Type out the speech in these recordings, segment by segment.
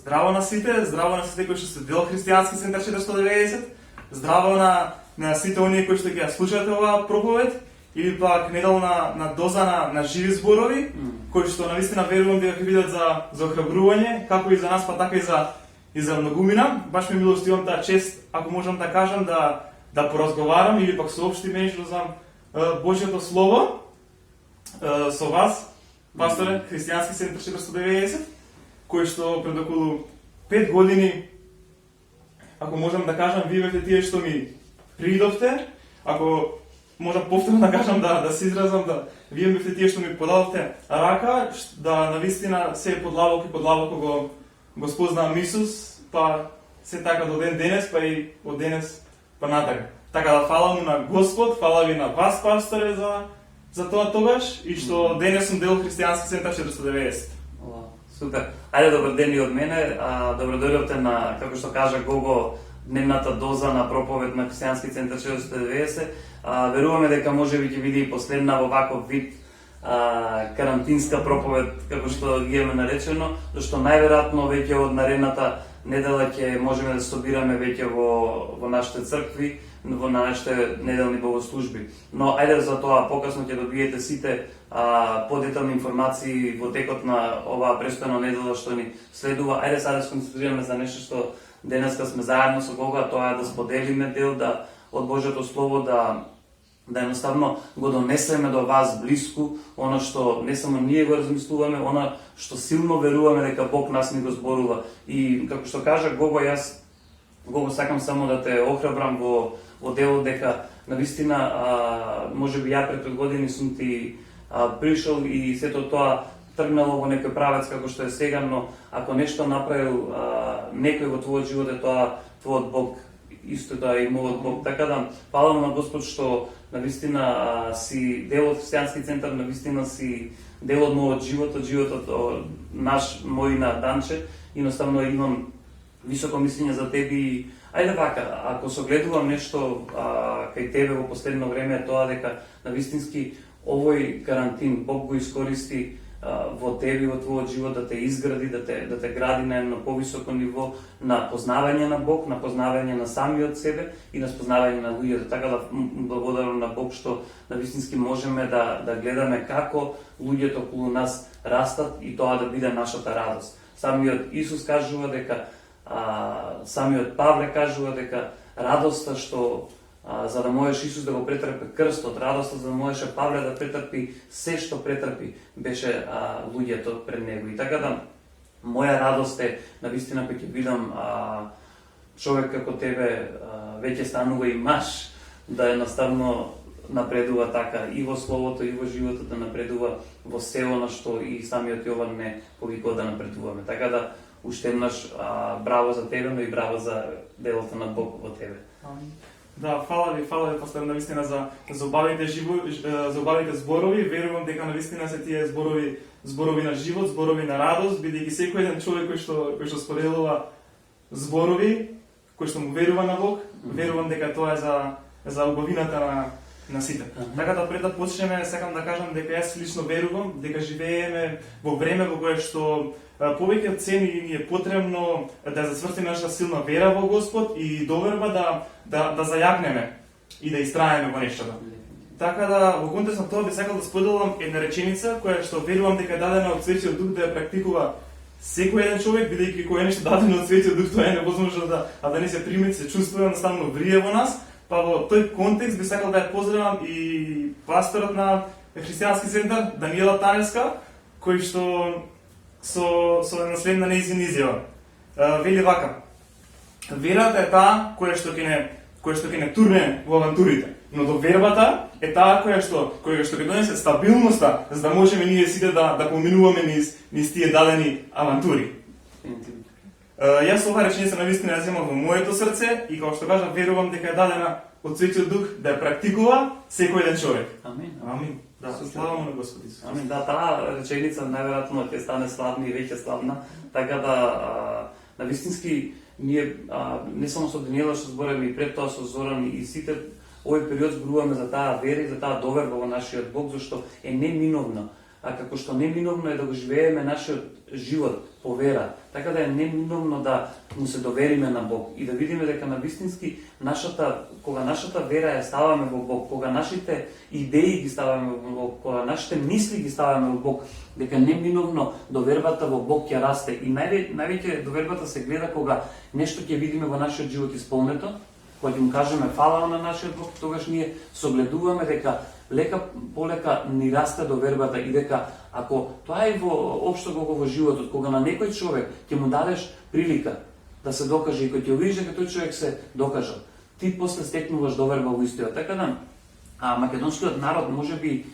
Здраво на сите кои што се дел Христијански центар 490, здраво на сите оние кои што ќе слушате оваа проповед, или пак неделна доза на живи зборови, кои што навистина верувам дека ќе бидат за охрабрување, како и за нас, па така и за многумина. Баш ми милост имам таа чест, ако можам да кажам, да поразговарам или пак соопштиме нешто за Божјото Слово со вас, пасторе, Христијански центар 490, кој што пред околу 5 години, ако можам да кажам, вие бевте тие што ми придовте, ако можам повторно да кажам, да се изразам, вие бевте тие што ми подадовте рака, да навистина се подлабоко го спознавам Исус, па се така до ден денес, па и од денес па натака. Така да фала му на Господ, фала ви на вас, пасторе, за тоа тогаш, и што денес сум дел Христијански центар 490. Супер. Ајде, добар ден и од мене. Добродојдовте на, како што кажа Гого, дневната доза на проповед на Христијански центар 490. Веруваме дека можеби ќе биде и последна во ваков вид карантинска проповед, како што ги имаме наречено, зашто најверојатно веќе од наредната недела ќе можеме да се собираме веќе во нашите цркви, во нашите неделни богослужби. Но ајде за тоа покасно ќе добиете сите подетални информации во текот на оваа престојна недела што ни следува. Ајде сега да се концентрираме за нешто што денеска сме заедно со Бога, тоа е да споделиме дел од Божјото Слово, да едноставно го донесеме до вас блиску, она што не само ние го размислуваме, она што силно веруваме дека Бог нас ни го зборува. И како што кажа Гого, јас Гого сакам само да те охрабрам во делот дека навистина можеби ја пред 5 години сум ти пришол и сето тоа тргнало во некој правец како што е сега, но ако нешто направил некој во твојот живот е тоа твојот Бог, исто тоа и мојот Бог. Така да фалам на Господ што навистина си дел од Христијански центар, навистина си дел од мојот живот, од животот наш, мој на Данче. Едноставно имам високо мислење за тебе и ајде вака, ако согледувам нешто кај тебе во последно време е тоа дека навистински овој карантин Бог го искористи во тебе, во твојот живот, да те изгради, да те гради на едно повисоко ниво на познавање на Бог, на познавање на самиот себе и на спознавање на луѓето. Така да благодарам на Бог што навистински можеме да гледаме како луѓето околу нас растат и тоа да биде нашата радост. Самиот Исус кажува дека, самиот Павле кажува дека радоста што за да можеш Исус да го претрпи крстот, радоста за да можеше Павле да претрпи се што претрпи, беше луѓето пред него. И така да, моја радост е, навистина, кога ќе видам човек како тебе, веќе станува и маж, да едноставно напредува така и во Словото, и во животот, да напредува во се она што и самиот Јован не повикува да напредуваме. Така да, уште еднаш браво за тебе, но и браво за делото на Бог во тебе. Да, фала ви, пастор, навистина за убавите зборови. Верувам дека навистина се тие зборови на живот, зборови на радост, бидејќи секој еден човек кој што споделува зборови, кој што му верува на Бог, верувам дека тоа е за убавината на сите. Така да пред да почнеме, сакам да кажам дека јас лично верувам дека живееме во време во кое што повеќе од цени ни е потребно да зацврсти нашата силна вера во Господ и доверба да зајакнеме и да истраеме во нештото. Така да, во контекст на тоа би сакал да споделам една реченица која што верувам дека е дадена од Светиот Дух да ја практикува секој еден човек, бидејќи кој е нешто дадено од Светиот Дух, тоа е невозможно да не се примети, се чувствува, едноставно врие во нас. Па во тој контекст би сакал да ја поздравам и пасторот на Христијански центар, Даниела Танеска, кој што со една следна нејзина изјава. Вели вака: верата е таа која што ќе не турне во авантурите, но довербата е таа која што ќе донесе стабилноста за да можеме ние сите да поминуваме низ тие дадени авантури. Јас оваа реченица навистина ја земам во моето срце и како што кажа, верувам дека е дадена од Светиот Дух да ја практикува секој еден човек. Амин. Да, слава му на Господ Исус. Амин. Да, таа реченица најверојатно ќе стане славна и веќе славна, така да навистински ние не само со Даниела што збореме и пред тоа со Зоран и сите овој период зборуваме за таа вера и за таа доверба во нашиот Бог, зашто е неминовно. А како што неминовно е да го живееме нашиот живот по вера. Така да е неминовно да му се довериме на Бог и да видиме дека навистински кога нашата вера ја ставаме во Бог, кога нашите идеи ги ставаме во Бог, кога нашите мисли ги ставаме во Бог, дека неминовно довербата во Бог ќе расте и највеќе довербата се гледа кога нешто ќе видиме во нашиот живот исполнето, кога ќе му кажеме фала на нашиот Бог, тогаш ние согледуваме дека лека полека ни расте довербата и дека ако тоа е во општо во животот, кога на некој човек ќе му дадеш прилика да се докаже и кога ќе видиш дека тој човек се докажал, ти после стекнуваш доверба во истојот. Така да македонскиот народ можеби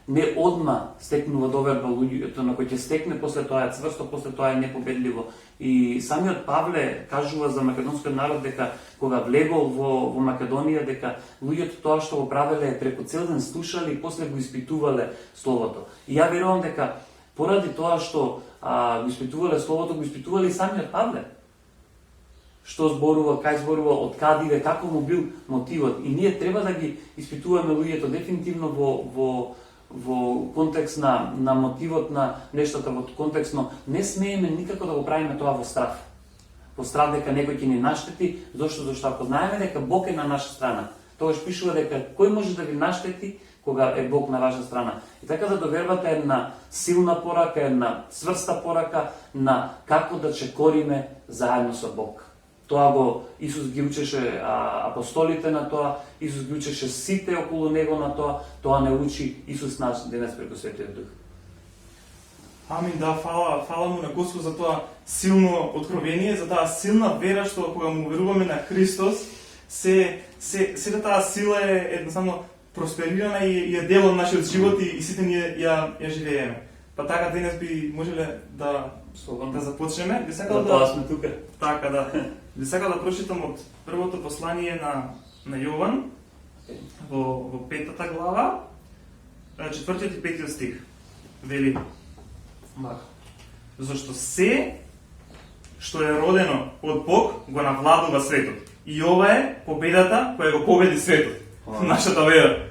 не одма стекнува доверба луѓето, на кој ќе стекне после тоа е цврсто, после тоа е непобедливо. И самиот Павле кажува за македонскиот народ дека кога влегол во Македонија, дека луѓето тоа што го правеле преку цел ден слушале и после го испитувале словото. И ја верувам дека поради тоа што го испитувале словото, го испитувале и самиот Павле. Што зборува, кај зборува, од каде иде, како му бил мотивот. И ние треба да ги испитуваме луѓето дефинитивно во контекст на мотивот на нештата, во контекст но не смееме никако да го правиме тоа во страв. Во страв дека некој ќе ни наштети, зашто ако знаеме дека Бог е на наша страна, тогаш пишува дека кој може да ви наштети кога е Бог на ваша страна. И така да довербата е една силна порака, една цврста порака на како да чекориме заедно со Бог. Тоа го Исус ги учеше апостолите на тоа, Исус ги учеше сите околу него на тоа не учи Исус нас денес преку Светиот Дух. Амин, да, фала му на Господ за тоа силно откровение, за таа силна вера што кога му веруваме на Христос, сета таа сила е едноставно просперирана и е дел од нашиот живот и сите ние ја живееме. Па така денес би можеле да започнеме. Би сакал тоа сме тука. Така да. Би сакал да прочитам од првото послание на Јован во 5 глава, 4 и 5 стих. Вели: зашто се што е родено од Бог го навладува светот. И ова е победата која го победи светот. Нашата вера.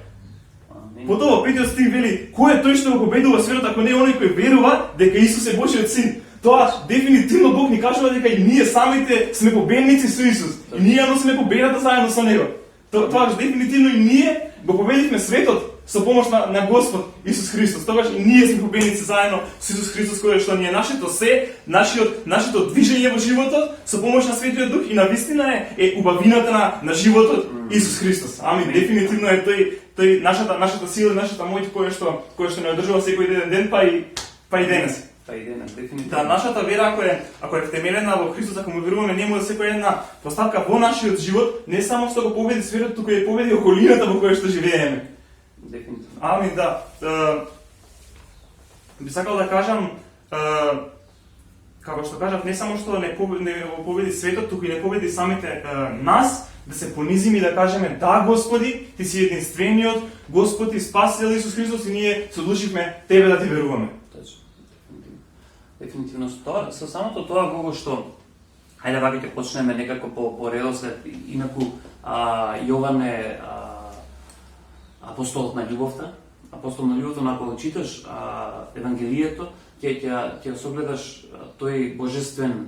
Потоа во 5 стих вели: кој е тој што го победува светот ако не е оној кој верува дека Исус е Божиот син? Тоа дефинитивно Бог ни кажува дека и ние самите сме победници со Исус. И ние носиме победата заедно со него. Тоа дефинитивно и ние го победивме светот со помош на Господ Исус Христос. Тогаш и ние сме победници заедно со Исус Христос, кој што ни е нашето се, нашето движење во животот со помош на Светиот Дух и на вистина е убавината на животот Исус Христос. Амин. Дефинитивно е тој нашата сила, нашата моќ која што не одржува секој ден па и денес. Да, нашата вера ако е втемелена во Христос, ако му веруваме, нему да секоја една поставка во нашиот живот не само што го победи светот, туку и победи околината во која што живееме. Дефинитивно. Амин, да. Би сакал да кажам, како што кажав, не само што не победи светот, туку и не победи самите нас, да се понизиме и да кажеме: да, Господи, ти си единствениот Господ и Спасител Исус Христос и ние се одлучивме тебе да ти веруваме. Дефинитивно со самото тоа кога што ајде вака ќе почнеме некако по редослед. Инаку Јован е апостолот на љубовта. Апостол на љубовта, ако читаш Евангелието, ќе согледаш тој божествен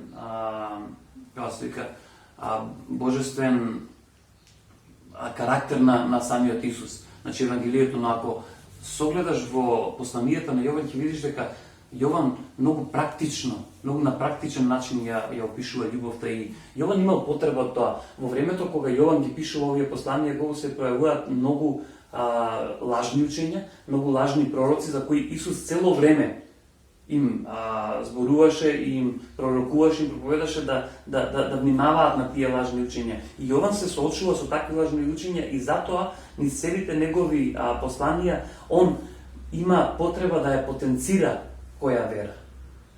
како се вика божествен карактер на самиот Исус. Значи Евангелието, но ако согледаш во посланието на Јован, ќе видиш дека Јован многу практично, многу на практичен начин ја опишува љубовта и Јован имал потреба од тоа. Во времето кога Јован ги пишува овие посланија, кога се пројавуваат многу лажни учења, многу лажни пророци за кои Исус цело време им зборуваше и им пророкуваше, им проповедаше да внимаваат на тие лажни учења. И Јован се соочува со такви лажни учења и затоа низ целите негови посланија он има потреба да ја потенцира која вера.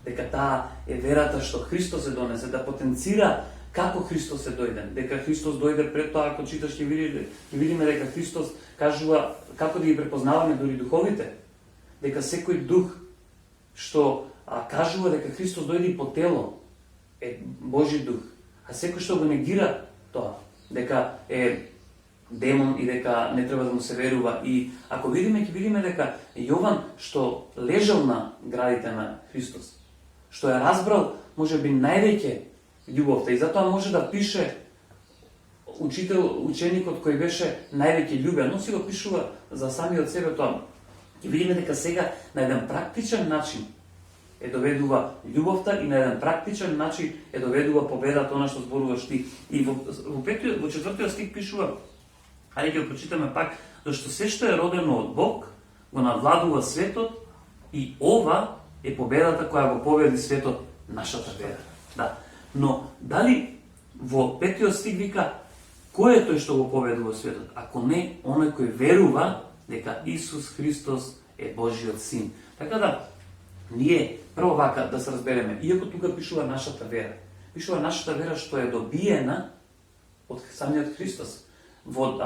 Дека таа е верата што Христос се донесе, да потенцира како Христос е дојден. Дека Христос дојде пред тоа, ако читаш ќе видиме дека Христос кажува како да ги препознаваме дури духовите. Дека секој дух што кажува дека Христос дојде и по тело е Божи дух. А секој што го негира тоа, дека е демон и дека не треба да му се верува. И ако видиме, ќе видиме дека Јован што лежал на градите на Христос, што е разбрал, може би највеќе љубовта. И затоа може да пише ученикот кој беше највеќе љубен, но си го пишува за самиот себе тоа. И видиме дека сега на еден практичен начин е доведува љубовта и на еден практичен начин е доведува победата, она што зборуваш ти. И во 4 стих пишува, ајде ќе го прочитаме пак, зашто се што е родено од Бог го надвладува светот и ова е победата која го победи светот, нашата вера. Да. Но дали во 5 стих вика кој е тој што го победува светот, ако не оној кој верува дека Исус Христос е Божиот Син. Така да, ние прво вака да се разбереме, иако тука пишува нашата вера што е добиена од самиот Христос. Во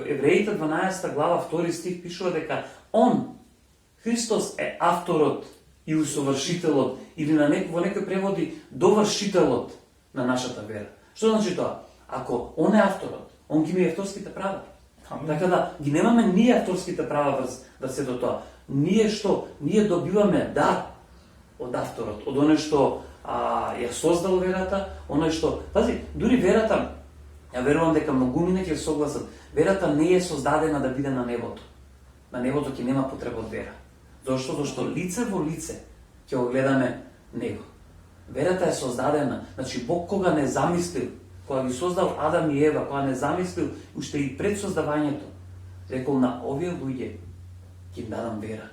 Евреите 12 глава 2 стих пишува дека Он, Христос е авторот и усовршителот, или во некои преводи довршителот на нашата вера. Што значи тоа? Ако Он е авторот, Он ги има авторските права. Така да ги немаме ние авторските права врз сето тоа. Ние што? Ние добиваме дар од авторот, од оној што ја создал верата, оној што... Пази, дури верата, ја верувам дека многумина ќе согласат, верата не е создадена да биде на небото. На небото ќе нема потреба од вера. Зошто? Зашто лице во лице ќе го гледаме него. Верата е создадена, значи Бог кога не замислил, кога ги создал Адам и Ева, кога не замислил уште и пред создавањето, рекол на овие луѓе ќе им дадам вера.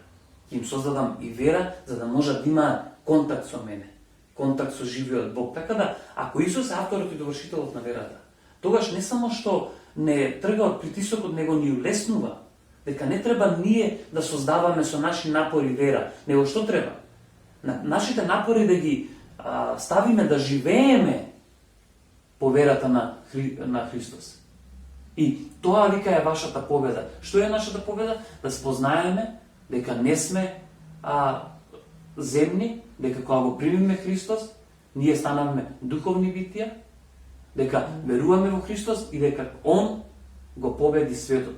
Ќе им создадам и вера за да можат да имаат контакт со мене, контакт со живиот Бог. Така да, ако Исус е авторот и довршителот на верата, тогаш не само што не трга од притисокот, него ни улеснува, дека не треба ние да создаваме со наши напори вера, него што треба? Нашите напори да ги ставиме да живееме по верата на Христос. И тоа вика е вашата победа. Што е нашата победа? Да спознаеме дека не сме земни, дека кога го примиме Христос, ние станаме духовни битија, дека веруваме во Христос и дека Он го победи светот.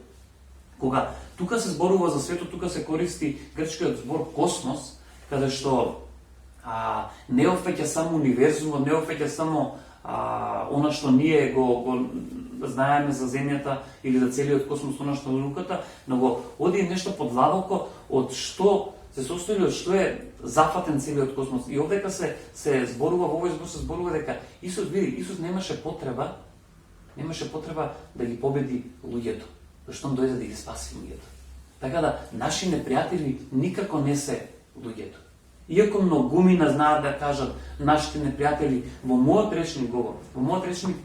Кога тука се зборува за светот, тука се користи грчкиот збор космос, каде што не опфаќа само универзумот, не опфаќа само она што ние го знаеме за земјата или за целиот космос, она што луката, но го оди нешто подлабоко од што се состои, од што е зафатен целиот космос. И овдека се зборува, во овој збор се зборува дека Исус немаше потреба да ги победи луѓето, зашто Он дојде да ги спаси луѓето. Така да, наши непријатели никако не се луѓето. Иако многумина знаат да кажат нашите непријатели, во мојот речник говор, во мојот речник,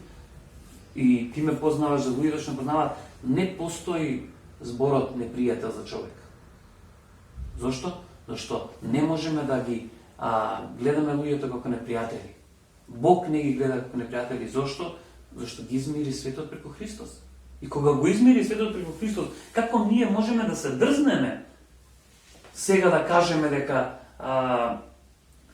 и ти ме познаваш за луѓето што ме познаваат, не постои зборот непријател за човек. Зошто? Зашто не можеме да ги гледаме луѓето како непријатели. Бог не ги гледа како непријатели. Зошто? Зашто ги измири светот преку Христос. И кога го измири светот преку Христос, како ние можеме да се дрзнеме сега да кажеме дека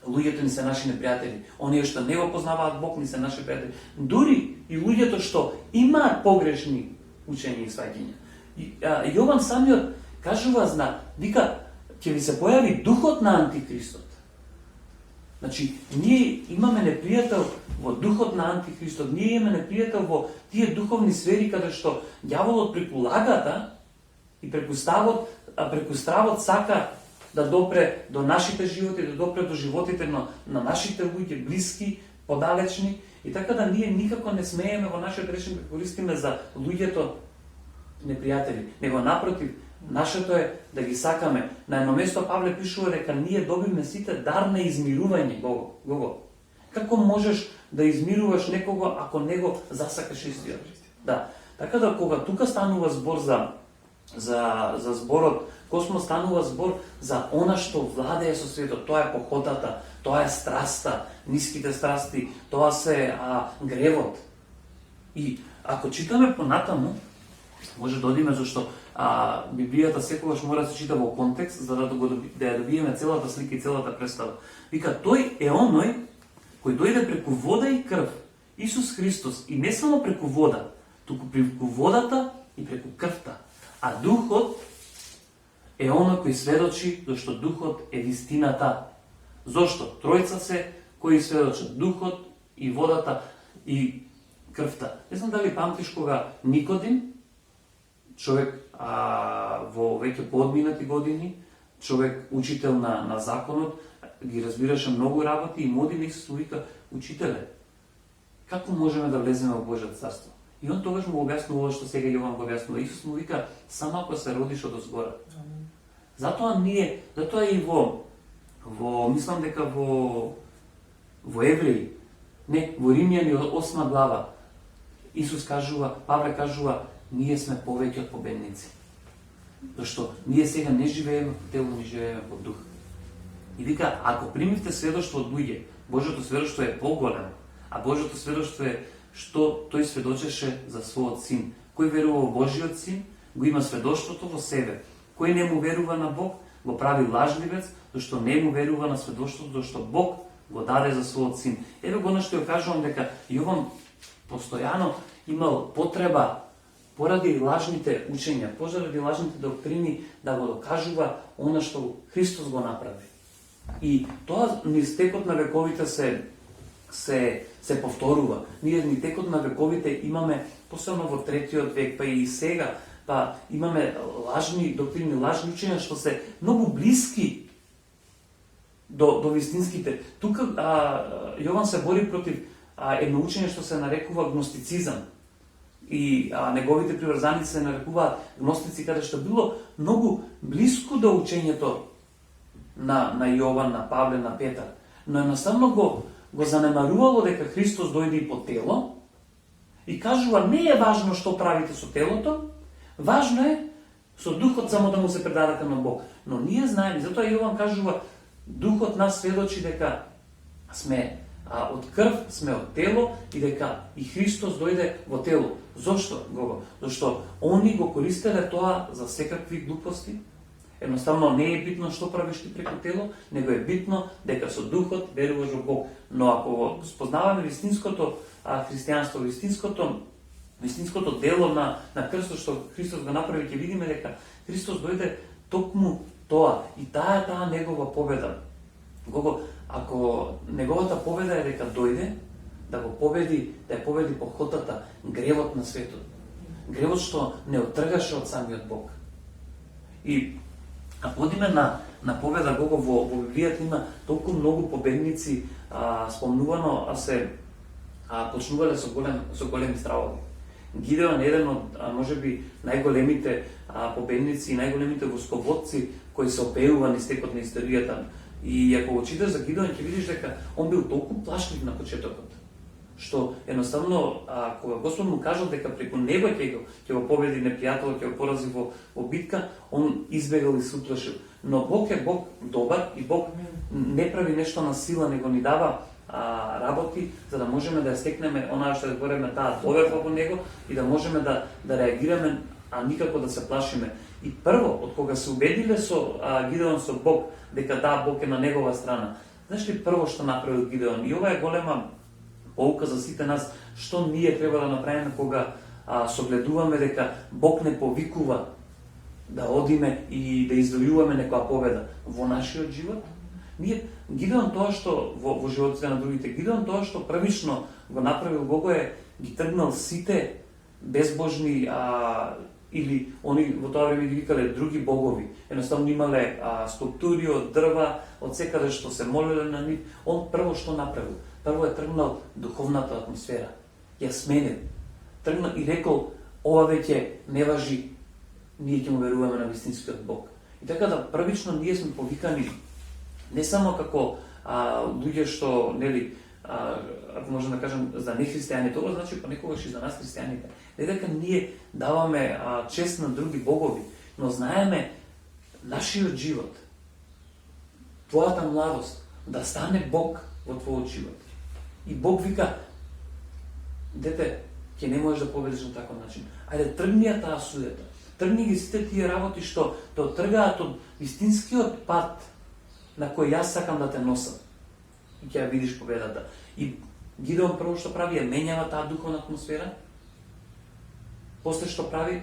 луѓето ни се наши непријатели, оние што не го познаваат Бог ни се наши пријатели. Дури и луѓето што имаат погрешни учења и сваќања. Јован самиот кажува вика ќе ви се појави духот на антихристот. Значи, ние имаме непријател во духот на антихристот, ние имаме непријател во тие духовни сфери каде што ѓаволот преку лагата и преку стравот сака да допре до нашите животи, да допре до животите на нашите луѓе, блиски, подалечни. И така да ние никако не смееме во нашиот речник да користиме за луѓето непријатели. Него напротив, нашето е да ги сакаме. На едно место Павле пишува дека ние добиме сите дар на измирување. Гого. Како можеш да измируваш некого ако него засакаш истиот? Да. Така да кога тука станува збор за зборот космос, станува збор за она што владее со светот. Тоа е похотата, тоа е страста, ниските страсти, тоа се гревот. И ако читаме понатаму, може да одиме зашто Библијата секогаш мора да се чита во контекст за да ја добиеме целата слика и целата представа. Вика, тој е оној кој дојде преку вода и крв, Исус Христос, и не само преку вода, туку преку водата и преку крвта. А Духот е оној кој сведочи, зашто Духот е вистината. Зошто? Тројца се кои сведочат, духот и водата и крвта. Не знам дали памтиш кога Никодим, човек во веќе поодминати години, човек учител на законот, ги разбираше многу работи и моди на Исус му вика, учителе, како можеме да влеземе во Божјото царство? И он тогаш му објаснува што сега Јован го објаснува. Исус му вика, само ако се родиш од озгора. Затоа и во мислам дека во Евреи, не, во Римјани 8 глава, Исус кажува, Павле кажува, ние сме повеќе од победници. Зашто ние сега не живееме по тело, не живееме по дух. И вика, ако примивте сведоштво од луѓе, Божјото сведоштво е поголемо, а Божјото сведоштво е што тој сведочеше за својот син. Кој верува во Божиот син, го има сведоштвото во себе. Кој не му верува на Бог, го прави лажливец, зашто не му верува на сведоштвото, зашто Бог го даде за својот син. Еве го што ја кажувам дека Јован постојано имал потреба поради лажните учења, поради лажните доктрини да го докажува она што Христос го направи. И тоа низ текот на вековите се повторува. Ние ни текот на вековите имаме, посебно во 3-тиот век, па и сега, па имаме лажни доктрини, лажни учења што се многу блиски до вистинските. Тука Јован се бори против едно учење што се нарекува гностицизам. И неговите приврзаници се нарекуваат гностици, каде што било многу блиско до учењето на Јован, на Павле, на Петар. Но едноставно го занемарувало дека Христос дојде и по тело и кажува, не е важно што правите со телото, важно е со духот само да му се предадете на Бог. Но ние знаеме, затоа Јован кажува, духот нас сведочи дека сме од крв, сме од тело и дека и Христос дојде во тело. Зошто го? Зашто они го користеле тоа за секакви глупости. Едноставно не е битно што правиш ти преку тело, него е битно дека со духот веруваш во Бог. Но ако го спознаваме вистинското христијанство, вистинското дело на крстот што Христос го направи, ќе видиме дека Христос дојде токму тоа и таа негова победа. Ако неговата победа е дека дојде да го победи, да ја победи похотата, гревот на светот. Гревот што не оттргаше од самиот Бог. И ако одиме на победа Гого во Библијата има толку многу победници спомнувано, се почнувале со големи стравови. Гидеон е еден од можеби најголемите победници и најголемите восководци кои се опеува низ текот на историјата. И ако го читаш за Гидеон, ќе видиш дека он бил толку плашлив на почетокот, што едноставно кога Господ му кажал дека преку него ќе го победи непријателот, ќе го порази во битка, он избегал и се уплашил. Но Бог е Бог добар и Бог не прави нешто на сила, него ни дава работи за да можеме да ја стекнеме онаа што збореме таа доверба во него и да можеме да реагираме, а никако да се плашиме. И прво, од кога се убедиле со Гидеон со Бог дека Бог е на негова страна, знаеш ли прво што направил Гидеон? И ова е голема поука за сите нас, што ние треба да направиме кога согледуваме дека Бог не повикува да одиме и да извојуваме некоја победа во нашиот живот. Гидеон тоа што во животите на другите, Гидеон тоа што првично го направил Гого е ги тргнал сите безбожни или они во тоа време ги викале други богови. Едноставно имале скулптури од дрва, од секаде што се молеле на нив. Он прво што направил? Прво е тргнал духовната атмосфера. Ја сменил. Тргнал и рекол, ова веќе не важи, ние ќе му веруваме на вистинскиот Бог. И така да првично ние сме повикани не само како луѓе што, нели, ако можем да кажем за нехристијани, тоа значи понекогаш и за нас христијаните. Не дека ние даваме чест на други богови, но знаеме нашиот живот, твојата младост, да стане Бог во твојот живот. И Бог вика, дете, ќе не можеш да победиш на таков начин. Ајде, тргни ја таа судета. Тргни ги сите тие работи што те отргаат од вистинскиот пат на кој јас сакам да те носам. И ќе ја видиш победата. И Гидеон прво што прави е менјава таа духовна атмосфера. После што прави,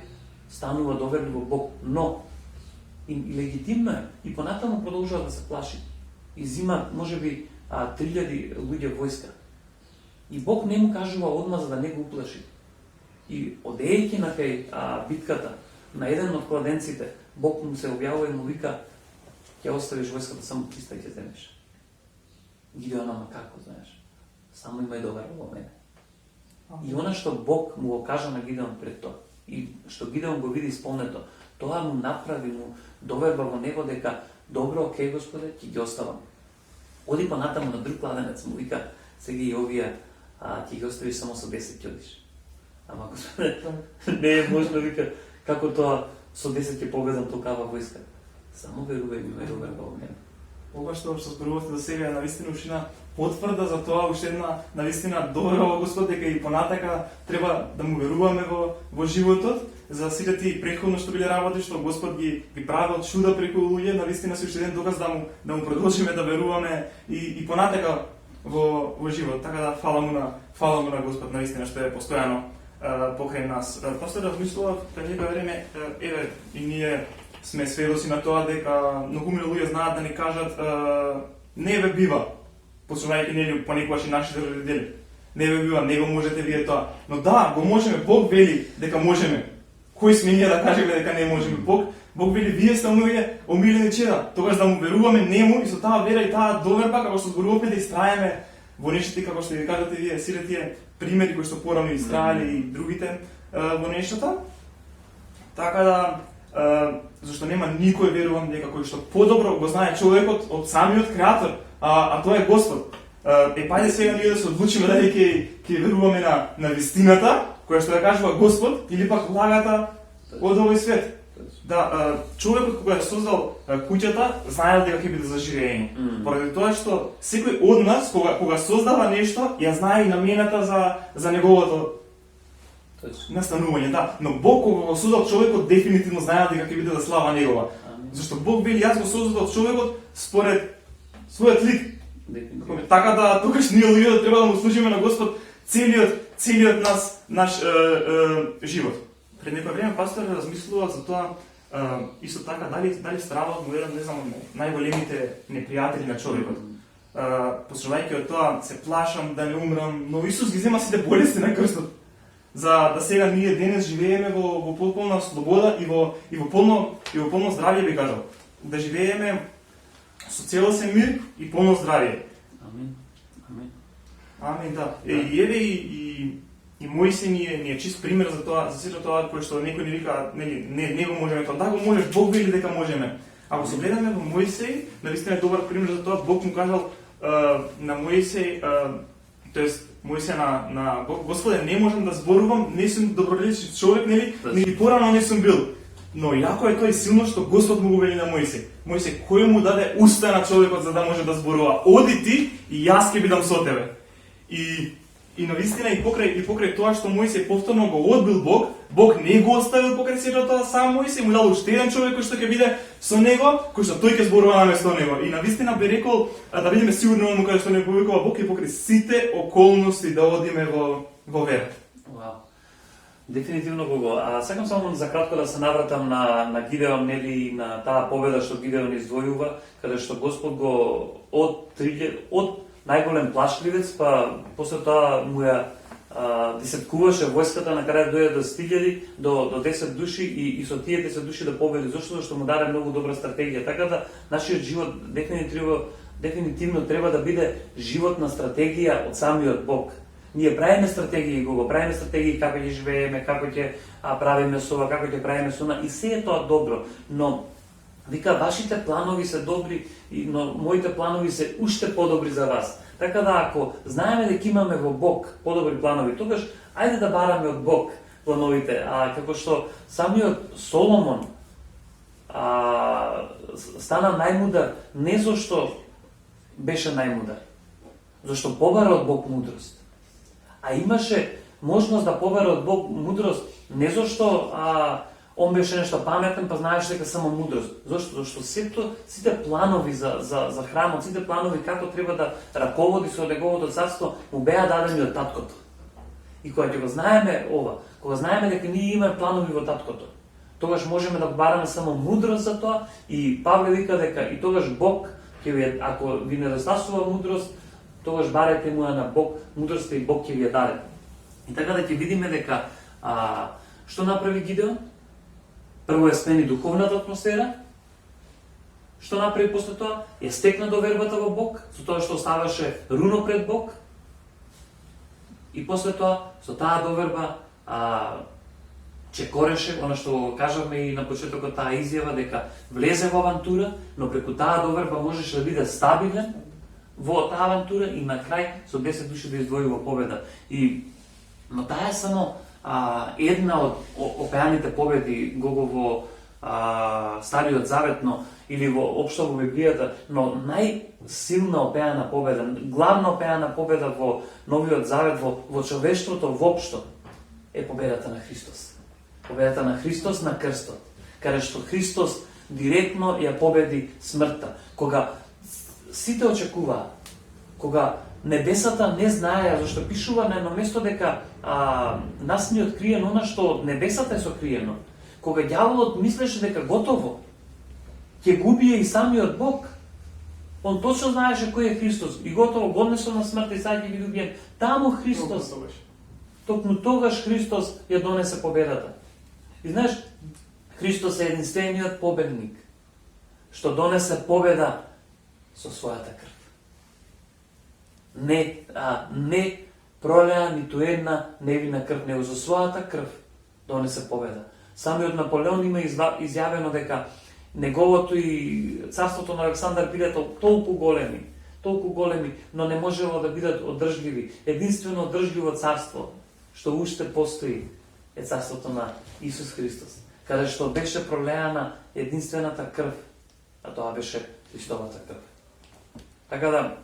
станува доверлив во Бог, но и легитимно е и понатаму продолжува да се плаши. и зима можеби 3000 луѓе војска. И Бог не му кажува одма за да не го уплаши. И одејќи на кај битката, на еден од кладенците, Бог му се објавува и му вика: ќе оставиш војската, само 300 ќе земеш. Гидеон, ама како, знаеш? Само има и доверба во мене. И она што Бог му го кажа на Гидеон пред тоа, и што Гидеон го види исполнето, тоа му направи, му доверба во него дека добро, окей, Господе, ќе ги оставам. Оди понатаму на друг кладенец, му вика: сега и овие ќе ги оставиш само со 10 ќе одиш. Ама Господе, не е можно, вика, како тоа со 10 ќе победам толкава војска. Само верувај ми, верувај во мене. Ова што зборувавте до сега е навистина ушина потврда за тоа, уште една навистина доверба во Господ, дека и понатака треба да му веруваме во животот, за сите тие претходно што биле работи, што Господ ги правил чуда преку луѓе, навистина се уште еден доказ да му продолжиме да веруваме и понатака во живот. Така да фала му на Господ навистина што е постојано покрај нас. После размислував пред некој време, еве и ние сме сведоци на тоа дека многумина луѓе знаат да ни кажат не ве бива, посумајќи нели понекогаш и нашите родители. Не ве бива, не го можете вие тоа. Но да, го можеме, Бог вели дека можеме. Кој сме ние да кажеме дека не можеме? Бог вели: вие сте моите омилени чеда. Тогаш да му веруваме нему и со таа вера и таа доверба, како што зборуваме, да истраеме во нештата, како што ви кажате вие, сите тие примери кои што порано истраеле и другите во нештата. Така да зашто нема никој, верувам, дека кој што подобро го знае човекот од самиот креатор, а тоа е Господ. Пајде сега ние да се одлучиме дали ќе веруваме на вистината, која што ја кажува Господ, или пак лагата од овој свет. Да, човекот кога ја создал куќата, знаел дека ќе биде за живење. Поради тоа што секој од нас кога создава нешто, ја знае и намената за неговото настанување, да. Но Бог кога го создал човекот, дефинитивно знаел дека ќе биде за слава негова. Зашто Бог вели: јас го создадов човекот според својот лик. Така да тогаш ние луѓето треба да му служиме на Господ целиот наш живот. Пред некој време пастор размислува за тоа исто така дали стравот му еден, не знам, најголемите непријатели на човекот. Посрувајќи од тоа, се плашам да не умрам, но Исус ги зема сите болести на крстот. За да сега ние денес живееме во полна слобода и во полно здравје, би кажал. Да живееме со целосен мир и полно здравје. Амин. Амин. Амин, да. И еве и Мојсей ни е чист пример за тоа, за сето тоа кое што некој ни вика, не го можеме тоа. Да го можеш, Бог вели дека можеме. Ако се гледаме во Мојсей, навистина е добар пример за тоа. Бог му кажал на Мојсей, тоест Мојсей на Господе, не можам да зборувам, не сум доброречив човек, нели? Ни порано не сум бил. Но јако е тој силно што Господ му го вели на Мојсей. Мојсей, кој му даде уста на човекот за да може да зборува? Оди ти и јас ќе бидам со тебе. И навистина и покрај тоа што Мојсей повторно го одбил Бог не го оставил покрај сето тоа сам Мојсей, му дал уште еден човек кој што ќе биде со него, кој што тој ќе зборува наместо него. И навистина би рекол, да видиме сигурно оно каде што не повикува Бог, и покрај сите околности да одиме во вера. Вау. Дефинитивно го. Сакам само за кратко да се навратам на Гидеон, нели, на таа победа што Гидеон издвојува, каде што Господ го од најголем плашливец, па после тоа му ја десеткуваше војската, на крај дојде до 1000, до 10 души и со тие 10 души да победи, зашто му даде многу добра стратегија. Така да нашиот живот дефинитивно треба да биде живот на стратегија од самиот Бог. Ние правиме стратегии, правиме стратегии како ќе живееме, како ќе правиме со ова, како ќе правиме со она, и се е тоа добро, но вика, вашите планови се добри, но моите планови се уште подобри за вас. Така да, ако знаеме дека имаме во Бог подобри планови, тогаш ајде да бараме од Бог плановите. Како што самиот Соломон стана најмудар не зашто беше најмудар, зашто побара од Бог мудрост. А имаше можност да побара од Бог мудрост не зашто он беше нешто паметен, па знаеш дека само мудрост. Зошто? Зашто сите планови за храмот, сите планови како треба да раководи со неговото царство, му беа дадени од таткото. И кога ќе го знаеме ова, кога знаеме дека ние имаме планови во таткото, тогаш можеме да бараме само мудрост за тоа, и Павле вика дека и тогаш Бог Ако ви недостасува мудрост, тогаш барете му на Бог мудрост и Бог ќе ви ја даде. И така да ќе видиме дека што направи Гидеон? Прво ја смени духовната атмосфера. Што направи после тоа? Ја стекна довербата во Бог, со тоа што оставаше руно пред Бог. И после тоа, со таа доверба, чекореше, она што кажавме и на почетокот таа изјава, дека влезе во авантура, но преку таа доверба можеше да биде стабилен во таа авантура и на крај со 10 души да издвои во победа. Но таа е само една од опеаните победи во Стариот Завет, или општо во Библијата, но најсилна опеана победа, главна опеана победа во Новиот Завет, во човештвото воопшто, е победата на Христос. Победата на Христос на крстот, каде што Христос директно ја победи смртта. Кога сите очекуваа, кога небесата не знаеа, зашто пишува на едно место дека нас ни откриено она што од небесата е сокриено. Кога ѓаволот мислеше дека готово, ќе го убие и самиот Бог, он точно знаеше кој е Христос и готово го однесол на смртта и сега ќе ги убиен. Таму Христос, токму тогаш Христос ја донесе победата. И знаеш, Христос е единствениот победник, што донесе победа со својата крв. Не пролеа ниту една невина крв, него со својата крв донесе победа. Самиот Наполеон има изјавено дека неговото и царството на Александар биле толку големи, но не можело да бидат одржливи. Единствено одржливо царство што уште постои е царството на Исус Христос, каде што беше пролеана единствената крв, а тоа беше Христовата крв. Така да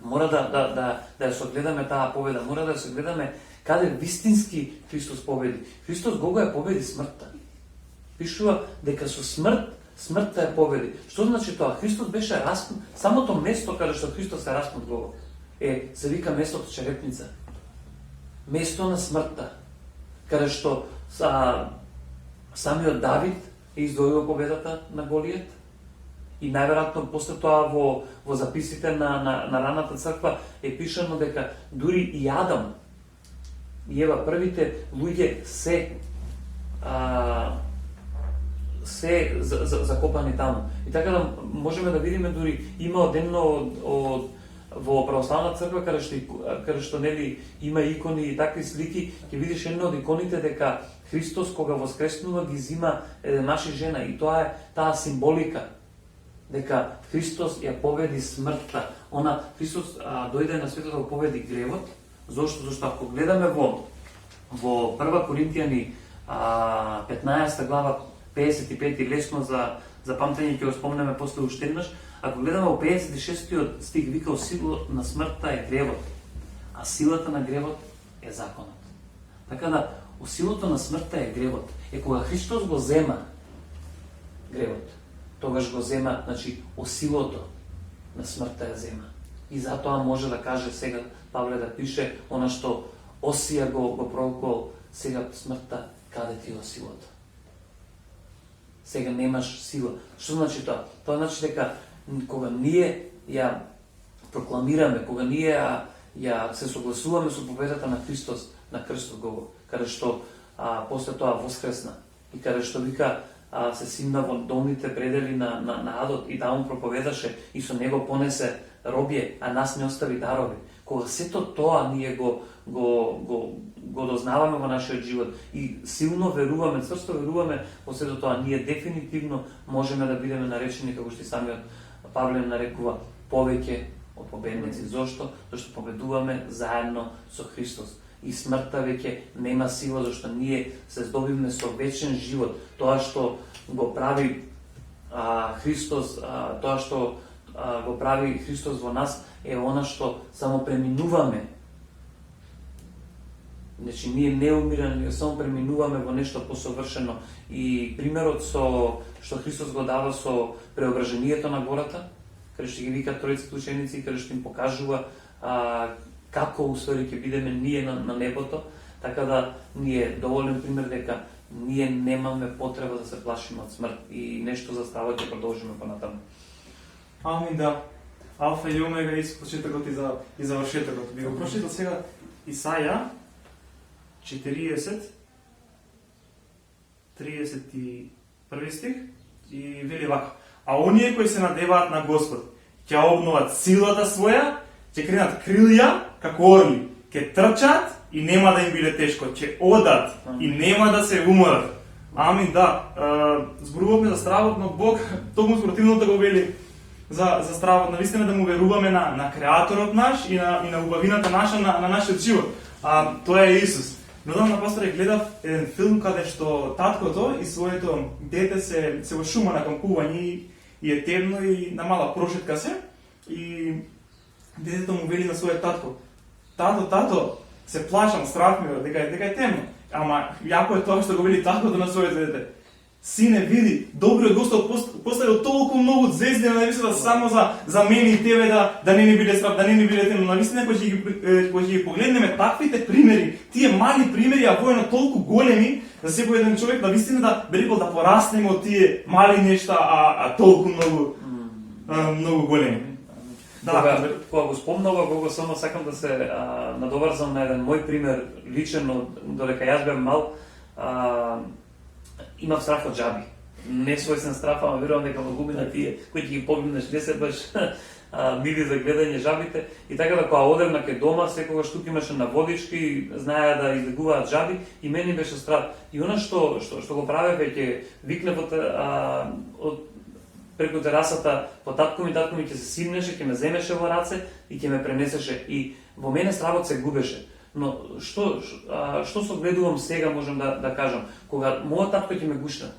мора да ја согледаме таа победа, мора да ја согледаме каде вистински Христос победи. Христос го ја победи смртта. Пишува дека со смртта ја победи. Што значи тоа? Христос беше распнат. Самото место каде што Христос е распнат го се вика местото черепница. Место на смртта. Каде што самиот Давид е издвоил победата на Голијат. И најверојатно после тоа во записите на раната црква е пишано дека дури и Адам и Ева, првите луѓе се закопани таму. И така да можеме да видиме дури има одедно во православна црква каде што нели има икони и такви слики, ќе видиш една од иконите дека Христос кога воскреснува ги зима еден маж и жена и тоа е таа символика дека Христос ја победи смртта. Христос дојде на светот да победи гревот. Зошто? Зашто ако гледаме во 1 Коринтијани 15 глава 55 лесно за памтење ќе го спомнеме после уште еднаш. Ако гледаме во 56 стих вика сила на смртта е гревот, а силата на гревот е законот. Така да силото на смртта е гревот. Кога Христос го зема гревот, тогаш го зема, значи осилото на смртта ја зема. И затоа може да каже сега Павле да пише она што Осија го пророкувал, сега смртта каде ти е силата? Сега немаш сила. Што значи тоа? Тоа значи дека кога ние ја прокламираме, кога ние ја се согласуваме со победата на Христос на крстот го, каде што после тоа воскресна и каде што вика се симна во долните предели на адот и таму проповедаше и со него понесе робје, а нас не остави дарови. Кога сето тоа ние го дознаваме во нашиот живот и силно веруваме, цврсто веруваме во сето тоа, ние дефинитивно можеме да бидеме наречени, како што и самиот Павле нарекува, повеќе од победници. Зошто? Зашто победуваме заедно со Христос. И смртта веќе нема сила, зашто ние се здобивме со вечен живот. Тоа што го прави Христос, тоа што го прави Христос во нас е она што само преминуваме. Значи ние не умираме, само преминуваме во нешто посовршено. И примерот што Христос го дава со преображението на гората, каде што ги вика тројцата ученици, каде што им покажува како уствари ќе бидеме ние на небото, така да ни е доволен пример дека ние немаме потреба да се плашиме од смрт и нешто за става ќе продолжиме понатаму. Амин, да. Алфа и Омега и почетокот и завршетокот. Би го прочитал сега Исаја 40, 31 стих и вели вака. А оние кои се надеваат на Господ, ќе обноват силата своја, ќе кренат крилја како орли, ќе трчат и нема да им биде тешко, ќе одат и нема да се уморат. Амин, да. Зборувавме за стравот, но Бог токму спротивното го вели за стравот, навистина да му веруваме на Креаторот наш и на убавината наша на нашиот живот. Тоа е Исус. Недавно, пасторе, гледав еден филм каде што таткото и своето дете се во шума на кампување и е темно и на мала прошетка се и детето му вели на својот татко: Тато, се плашам, страх ми дека е темно. Ама јако е тоа што го вели таткото на своето дете. Сине, види, добриот Господ поставил толку многу звезди на небесата само за мене и тебе да не ни биде страх, да не ни биде темно. Навистина, кога ќе ги погледнеме таквите примери, тие мали примери, а воено толку големи, за секој еден човек, навистина да би рекол да пораснеме од тие мали нешта, а толку многу големи. Да, кога го спомнува, кога само сакам да се надоврзам на еден мој пример личен, додека јас бев мал, имав страх од жаби. Не својсен страх, ама верувам дека во глубина тие кои ќе ги погледнеш не се баш мили за гледање жабите. И така да кога одев на ке дома, секогаш тук имаше наводички, знаеа да излегуваат жаби и мене беше страх. И она што го правев е ќе викнев од преку терасата по татко ми ќе се симнеше, ќе ме земеше во раце и ќе ме пренесеше. И во мене стравот се губеше. Но што согледувам сега, можам да кажам, кога мојот татко ќе ме гушна,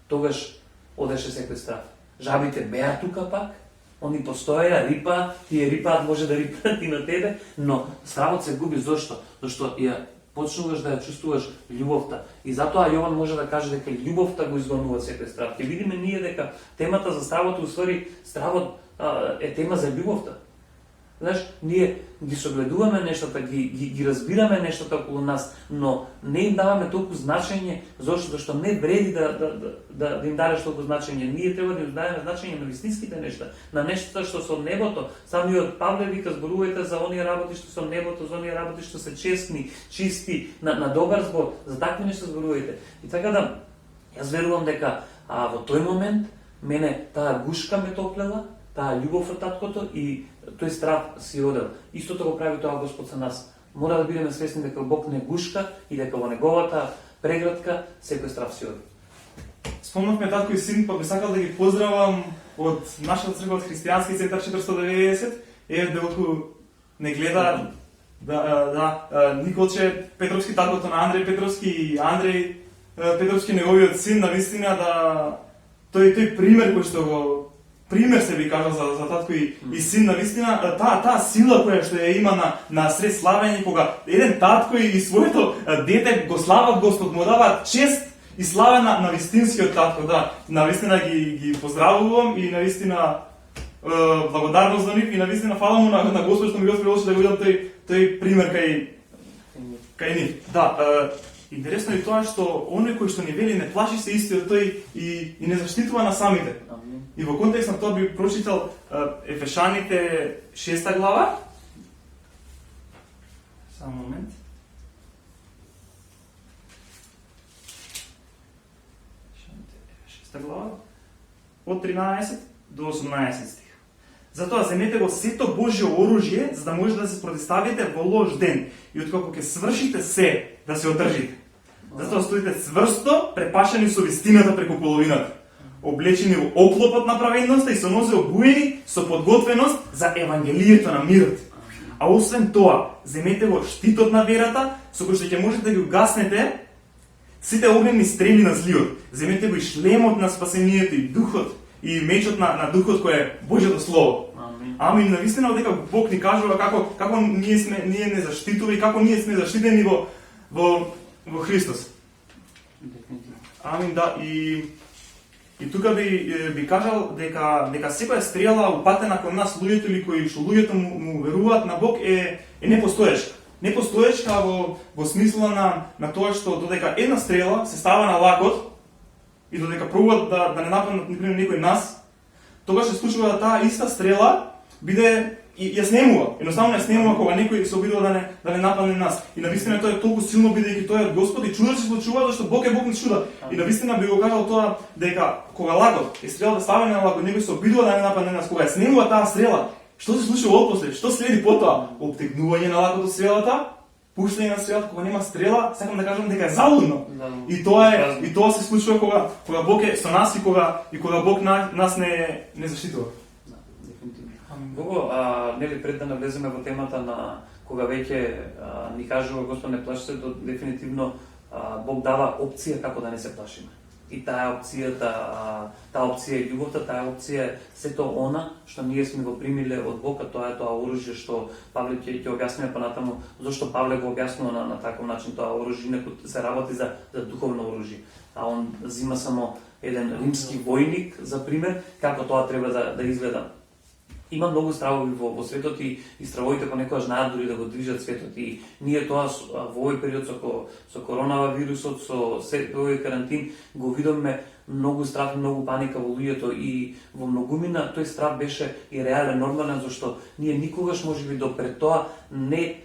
тогаш одеше секој страх. Жабите беа тука пак, они постоеа, рипа, тие рипаат, може да рипаат и на тебе, но стравот се губи. Зошто? Зашто ја почнуваш да ја чувствуваш љубовта. И затоа Јован може да каже дека љубовта го изгонува секој страх. Ќе видиме ние дека темата за стравот, уствари, стравот е тема за љубовта. Знаеш, ние ги согледуваме нештата, ги разбираме нештата околу нас, но не им даваме толку значење, зашто не вреди да им дадеш толку значење. Ние треба да им дадеме значење на вистинските нешта, на нештата што се од небото. Самиот Павле вика: зборувајте за оние работи што се од небото, за оние работи што се честни, чисти, на добар збор, за такви нешта зборувајте. И така да, јас верувам дека во тој момент мене таа гушка ме топлела, таа љубов од таткото и тој страх си одел. Истото го прави тоа Господ за нас. Мора да бидеме свесни дека Бог не гушка и дека во неговата преградка секој страх си оди. Спомнавме татко и син, па би сакал да ги поздравам од нашата црква, од Христијански центар 490. Делку не гледа Николче Петровски, таткото на Андреј Петровски, и Андреј Петровски, неговиот син, навистина да тој пример кој што го пример се би кажал за татко и син, навистина таа сила која што ја има на сред славење, кога еден татко и своето дете го слават Господ, му даваат чест и слава на вистинскиот татко. Да, навистина ги поздравувам и навистина благодарност за нив и навистина фала му на Господ што ми го прилоши да го видам тој пример кај нив. Да, интересно е тоа што оној кој што ни вели не плаши се истиот, тој и не заштитува на самите. И во контекст на тоа би прочитал Ефешаните 6 глава. Само момент. Ефешаните 6 глава од 13 до 18 стих. Затоа земете го сето Божјо оружје, за да може да се протиставите во лош ден и откако ќе свршите се, да се одржите. Затоа стоите цврсто, препашени со вистината преку половината, облечени во оклопот на праведноста и со нозе обуени со подготвеност за евангелието на мирот. А освен тоа, земете го штитот на верата, со кој што ќе можете да ги угаснете сите огнени стрели на злиот. Земете го и шлемот на спасението и духот и мечот на духот кој е Божјото слово. Амин. Навистина дека Бог ни кажува како ние не заштитува и како ние сме заштитени во Христос. Амин, да. И тука би кажал дека секоја стрела упатена кон нас луѓето или кои што луѓето му веруваат на Бог е непостоечка. Непостоечка во смисла на тоа што додека една стрела се става на лакот и додека пробуваат да не нападнат например некој нас, тогаш се случува да таа иста стрела биде и ја снемува. Едноставно ја снемува кога некој се обидува да не нападне нас. И навистина тоа е толку силно бидејќи тоа е од Господ и чудо се случува зашто Бог е Бог на чуда. И навистина би го кажал тоа дека кога лагот е стрелата ставена на лагот, некој се обидува да не нападне нас, кога ја снемува таа стрела, што се случува отпосле? Што следи потоа? Обтегнување на лагот од стрелата, пуштање на стрелата, кога нема стрела, сакам да кажам дека е залудно. И тоа се случува кога Бог е со нас и кога Бог нас не заштитува. Бого, нели пред да навлеземе во темата на кога веќе ни кажува Господ не плашите, дефинитивно Бог дава опција како да не се плашиме. И таа опција е љубовта, таа опција е сето она што ние сме го примиле од Бог, а тоа е тоа оружје што Павле ќе објасниме понатаму, зашто Павле го објаснува на таков начин тоа оружје, некој се работи за духовно оружје. А он зима само еден римски војник за пример како тоа треба да изгледа. Има многу стравови во светот и стравовите понекогаш знаат дури да го движат светот и ние тоа во овој период со коронавирусот, со овој карантин го видовме многу страв, многу паника во луѓето и во многумина тој страв беше и реален, нормален, зашто ние никогаш можеби допред тоа не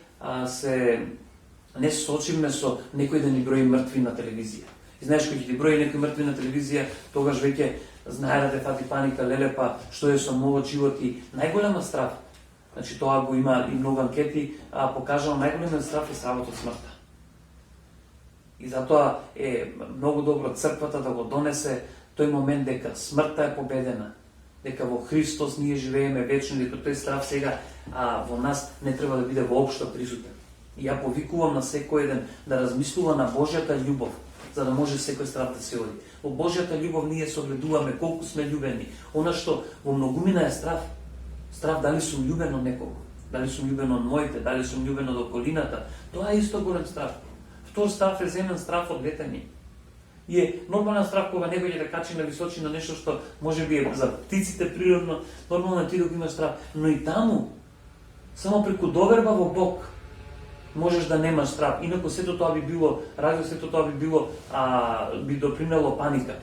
сочиме со некој да ни брои мртви на телевизија. И знаеш, кога ќе ти брои некој мртви на телевизија, тогаш веќе знае да те фати паника, лелепа, што е со мојот живот и најголема страв. Значи тоа го има и многу анкети, покажано најголемиот страв е стравот од смртта. И затоа е многу добро црквата да го донесе тој момент дека смртта е победена, дека во Христос ние живееме вечно, дека тој страв сега во нас не треба да биде воопшто присутен. И ја повикувам на секој еден да размислува на Божјата љубов, за да може секој страв да се оди. Во Божјата љубов ние согледуваме колку сме љубени. Она што во многумина е страв. Страв дали сум љубен од некого, дали сум љубен од моите, дали сум љубен од околината. Тоа е исто голем страв. Втор страв е земен страв од летање. И е нормален страв кога некој ќе да качи на височина нешто што можеби е за птиците природно, нормално ти да го имаш страв, но и таму само преку доверба во Бог можеш да немаш страв. Инаку сето тоа би било, сето тоа би било би допринело паника.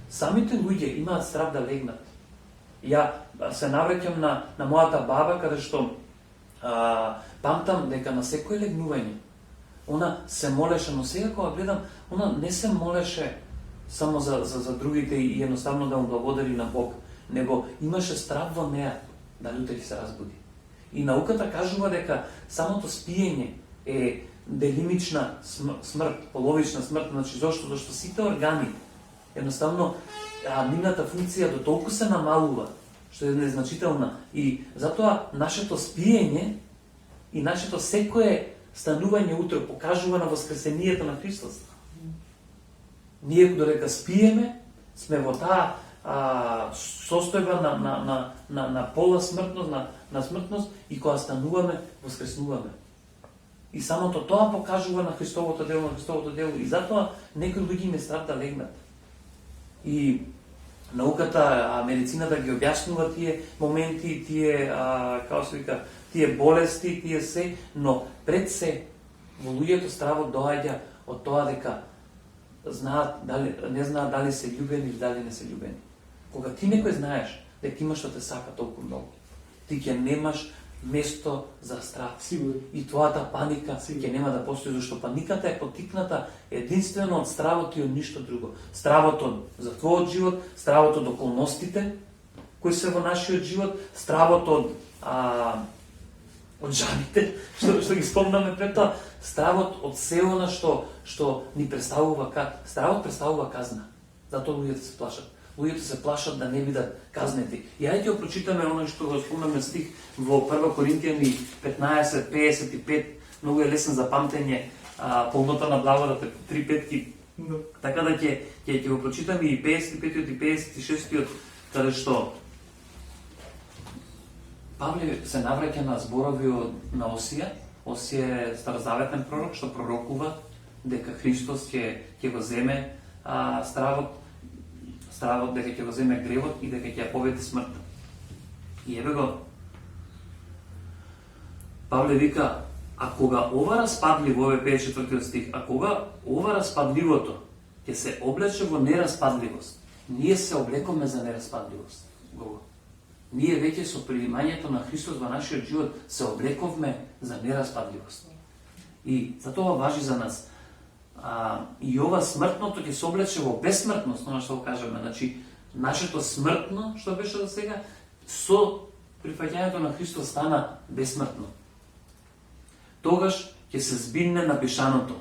Самите луѓе имаат страв да легнат. Ја се навраќам на мојата баба каде што памтам дека на секој легнување она се молеше, но сега кога гледам, она не се молеше само за другите и едноставно да му благодари на Бог, него имаше страв во неа дали утре ќе се разбуди. И науката кажува дека самото спиење е делимична смрт, половична смрт, значи зашто сите органи едноставно нивната функција до толку се намалува, што е незначителна и затоа нашето спиење и нашето секое станување утре покажува на воскресението на Христос. Ние додека спиеме, сме во таа состојба на пола смртност, на смртност и кога стануваме, воскреснуваме. И самото тоа покажува на Христовото дело, и затоа некои луѓе не страв да легнат. И науката, медицината ги објаснува тие моменти, тие, како се вика, тие болести, тие се, но пред се во луѓето стравот доаѓа од тоа дека не знаат дали се љубени или дали не се љубени. Кога ти некој знаеш дека има што те сака толку многу, ти ќе немаш место за страх. Сигурно. И твојата паника ќе нема да постои, зашто паниката е поттикната единствено од стравот и од ништо друго. Стравот за твојот живот, стравот од околностите кои се во нашиот живот, стравот од жаните, што ги спомнаме пред тоа, стравот од се она што ни представува стравот представува казна. Затоа луѓето се плашат. Луѓето се плашат да не бидат казнети. И ајде ја прочитаме оној што го спомнаме стих во 1 Коринтијани 15:55, многу е лесен за памтење, полнота на благодата, 3 петки. Така да ќе го прочитаме и 55 и 56, каде што Павле се навраќа на зборови на Осија. Осија е старозаветен пророк што пророкува дека Христос ќе го земе стравот, дека ќе го земе гревот и дека ќе ја победи смртта. И еве го Павле вика, а кога ова распадливо, овој 54 стих, а кога ова распадливото ќе се облече во нераспадливост, ние се облекоме за нераспадливост. Ние веќе со принимањето на Христос во нашиот живот се облековме за нераспадливост. И за тоа важи за нас. И ова смртното ќе се облече во бесмртност, оно што го кажеме. Значи, нашето смртно, што беше до сега, со прифаќањето на Христос стана бесмртно. Тогаш ќе се збидне напишаното.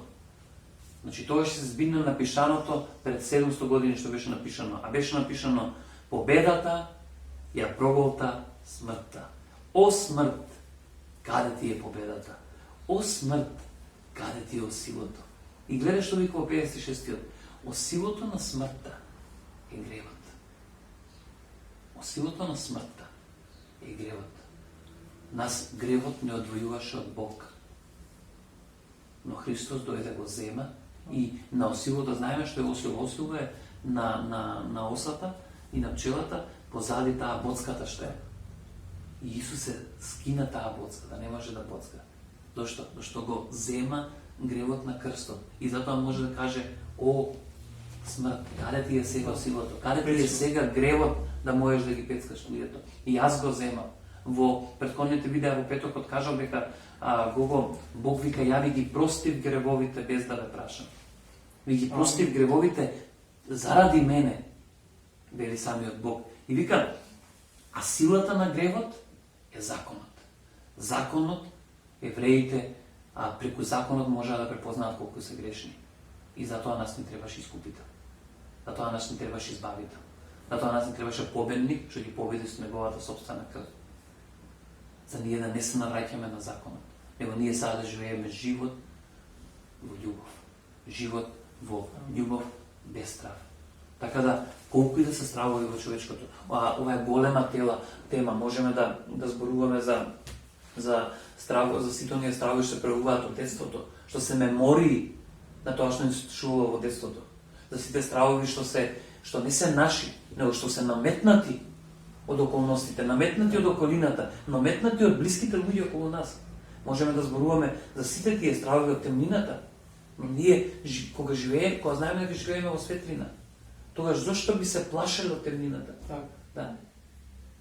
Значи, тогаш ќе се збидне напишаното пред 700 години што беше напишано. А беше напишано: победата ја проголта смртта. О смрт, каде ти е победата? О смрт, каде ти е осилото? И гледа што вика во 56-тиот. Осилото на смртта е гревот. Осилото на смртта е гревот. Нас гревот не одвојуваше од Бог. Но Христос дојде го зема и на осилото, знаеме што е осило. Осило е на осата и на пчелата позади таа боцката што е. И Исус се скина таа боцка, да не може да боцка. Зошто? Зашто го зема гревот на крстот. И затоа може да каже: о смрт, каде ти е сега осилото? Каде ти е сега гревот да можеш да ги пецкаш луѓето? И јас го земам. Во претходните видеа во петокот кажал дека Бог вика: ја ви ги простив гревовите без да ве прашам. Ви ги простив гревовите заради мене, вели самиот Бог. И вика: а силата на гревот е законот. Законот, евреите, преку законот можеа да препознаат колку се грешни. И затоа нас не требаше искупител. Затоа нас не требаше избавител. Затоа нас не требаше победник, што ги победи со неговата собствена крв. За ние да не се навраќаме на законот, него ние сега да живееме живот во љубов. Живот во љубов без страв. Така да, колку и да се стравови во човечкото, ова е голема тема, можеме да зборуваме за страво, за сите оние стравови што се преувуваат од детството, што се мемории на тоа што ни се случувало во детството. За сите стравови што не се наши, него што се наметнати од околностите, наметнати од околината, наметнати од блиските луѓе околу нас. Можеме да зборуваме за сите тие стравови од темнината, но ние кога знаеме дека живееме во светлина, тогаш зошто би се плашеле од темнината? Да.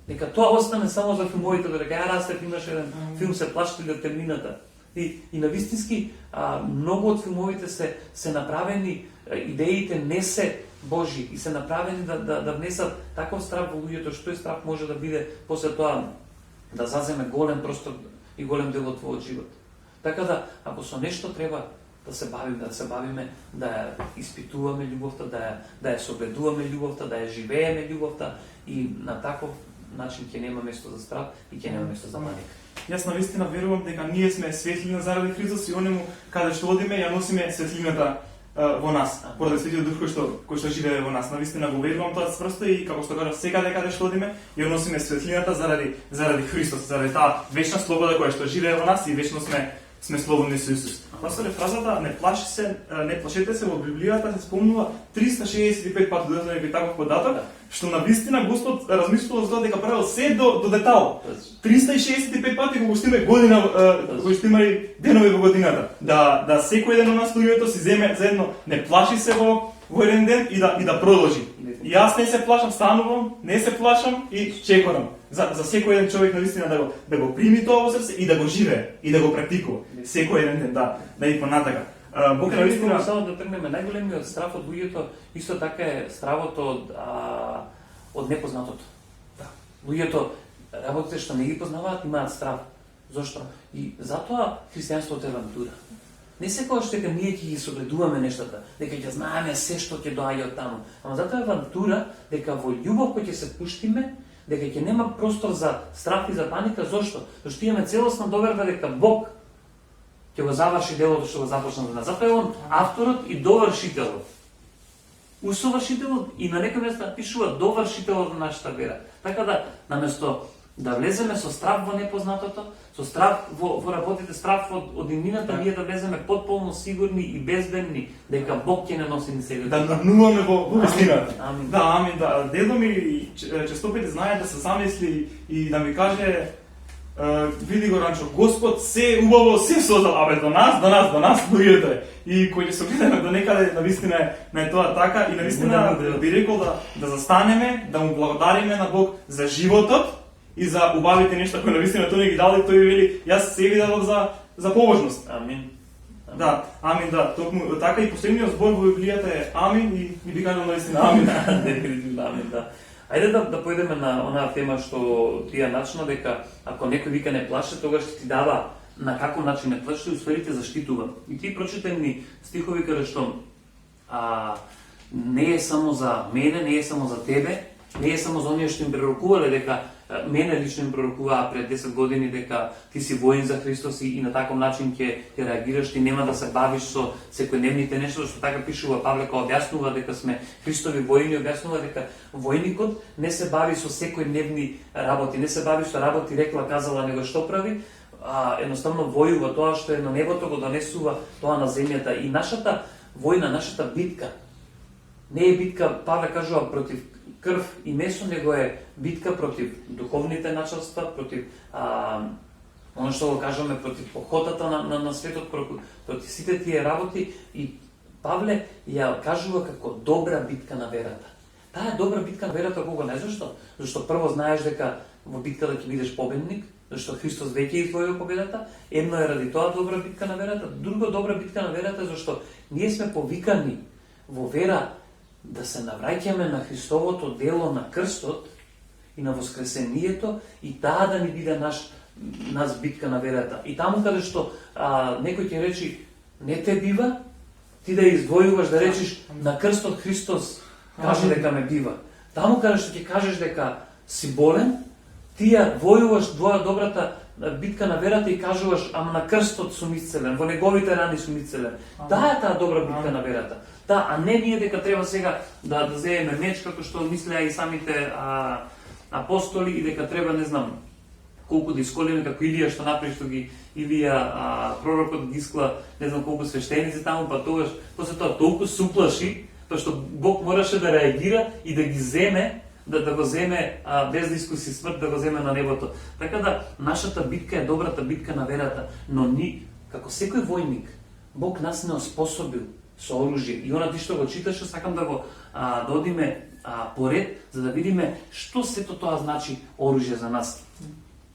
Нека тоа остане само за филмовите, додека ја растев имаше еден филм се плашеле од темнината. И на вистински многу од филмовите се направени, идеите не се Божи и се направени да внесат таков страх во луѓето, што и страх може да биде после тоа да заземе голем простор и голем дел од твојот живот. Така да, ако со нешто треба да се бавиме, да ја испитуваме љубовта, да ја согледуваме љубовта, да ја живееме љубовта, и на таков начин ќе нема место за страх и ќе нема место за паника. Јас навистина верувам дека ние сме светлина заради Христос и онему каде што одиме ја носиме светлината во нас, поради Светиот Дух кој што живее во нас. Навистина го верувам тоа цврсто и како што кажав, секаде каде што одиме ја носиме светлината заради Христос, заради таа вечна слобода која што живее во нас и вечно сме слободни со Исус. Пасторе, фразата не плашете се во Библијата се спомнува 365 пати, да знам таков податок, што навистина Господ размислувал за тоа дека правил се до детал. 365 пати кога што има година, кога што има и денови во годината. Да секој ден од нас луѓето си земе заедно, не плаши се во еден ден и да продолжи. И јас не се плашам, станувам, не се плашам и чекорам. За секој еден човек навистина да го прими тоа во срце и да го живее и да го практикува. Секој еден ден да и понатака. Бог е навистина само да тргнеме најголемиот страв од луѓето, исто така е стравот од непознатото. Да. Луѓето работите што не ги познаваат имаат страв. Зошто? И затоа христијанството е авантура. Не секогаш дека ние ќе ги согледуваме нештата, дека ќе знаеме се што ќе доаѓа од таму. Ама затоа е авантура дека во љубов кој ќе се пуштиме, дека ќе нема простор за страх и за паника. Зошто? Зашто имаме целосна доверба дека Бог ќе го заврши делото што го започна за нас. Затоа е он авторот и довршителот. Усовршителот и на некој место пишува довршителот на нашата вера. Така да, наместо да влеземе со страв во непознатото, со страв во работите, страв од иднината, ние да влеземе потполно сигурни и безбедни дека Бог ќе не носи ни сега. Да нагнуваме во вистината. Амин. Да, амин, да. Дедо ми честопите знае да се замисли и да ми каже: види го, Ранчо, Господ се убаво се создал, абе до нас, луѓето е. И кој ќе се гледаме до некаде, навистина е тоа така и навистина би рекол да застанеме, да му благодариме на Бог за животот и за убавите нешта кои навистина тој не ги дали, тој вели јас се ви дадов за побожност. Амин. Да, амин, да. Токму така и последниот збор во Библијата е амин и би кажал навистина амин. Дефинитивно амин, да. Ајде да појдеме на онаа тема што ти ја начна, дека ако некој вика не плаше, тогаш ти дава на каков начин не плаше и усвари те заштитува. И ти прочитај ни стихови каде што не е само за мене, не е само за тебе, не е само за оние што им пророкувале дека мене лично им пророкуваа пред 10 години дека ти си воин за Христос и на таков начин ќе реагираш, ти нема да се бавиш со секојдневните нешта, што така пишува Павле кога објаснува дека сме Христови воини, објаснува дека војникот не се бави со секојдневни работи, не се бави со работи рекла казала него што прави, едноставно војува тоа што е на небото, го донесува тоа на земјата. И нашата војна, нашата битка не е битка, Павле кажува, против крв и месо, него е битка против духовните началства, против оно што го кажаме, против похотата на светот, против сите тие работи. И Павле ја кажува како добра битка на верата. Таа добра битка на верата кога не зашто? Зашто прво знаеш дека во битката ќе бидеш победник, зашто Христос веќе извојува победата. Едно е ради тоа добра битка на верата, друго добра битка на верата зашто ние сме повикани во вера да се навраќаме на Христовото дело на крстот и на воскресението и таа да ни биде нас битка на верата. И таму каде што некој ќе речи не те бива, ти да извојуваш да речиш на крстот Христос каже дека ме бива. Таму каде што ќе кажеш дека си болен, ти ја војуваш твоја добрата битка на верата и кажуваш ама на крстот сум исцелен, во неговите рани сум исцелен. Таа е таа добра битка на верата. Да, а не ние дека треба сега да земеме меч, како што мислеа и самите апостоли, и дека треба, не знам, колку да исколиме, како Илија што направи, што ги Илија пророкот ги искла, не знам колку свештеници таму, па тогаш, после тоа толку се уплаши, па што Бог мораше да реагира и да ги земе, да го земе без да искуси смрт, да го земе на небото. Така да, нашата битка е добрата битка на верата, но како секој војник, Бог нас не оспособил со оружје. И она ти што го читаше, сакам да го да одиме поред, за да видиме што сето тоа значи оружје за нас.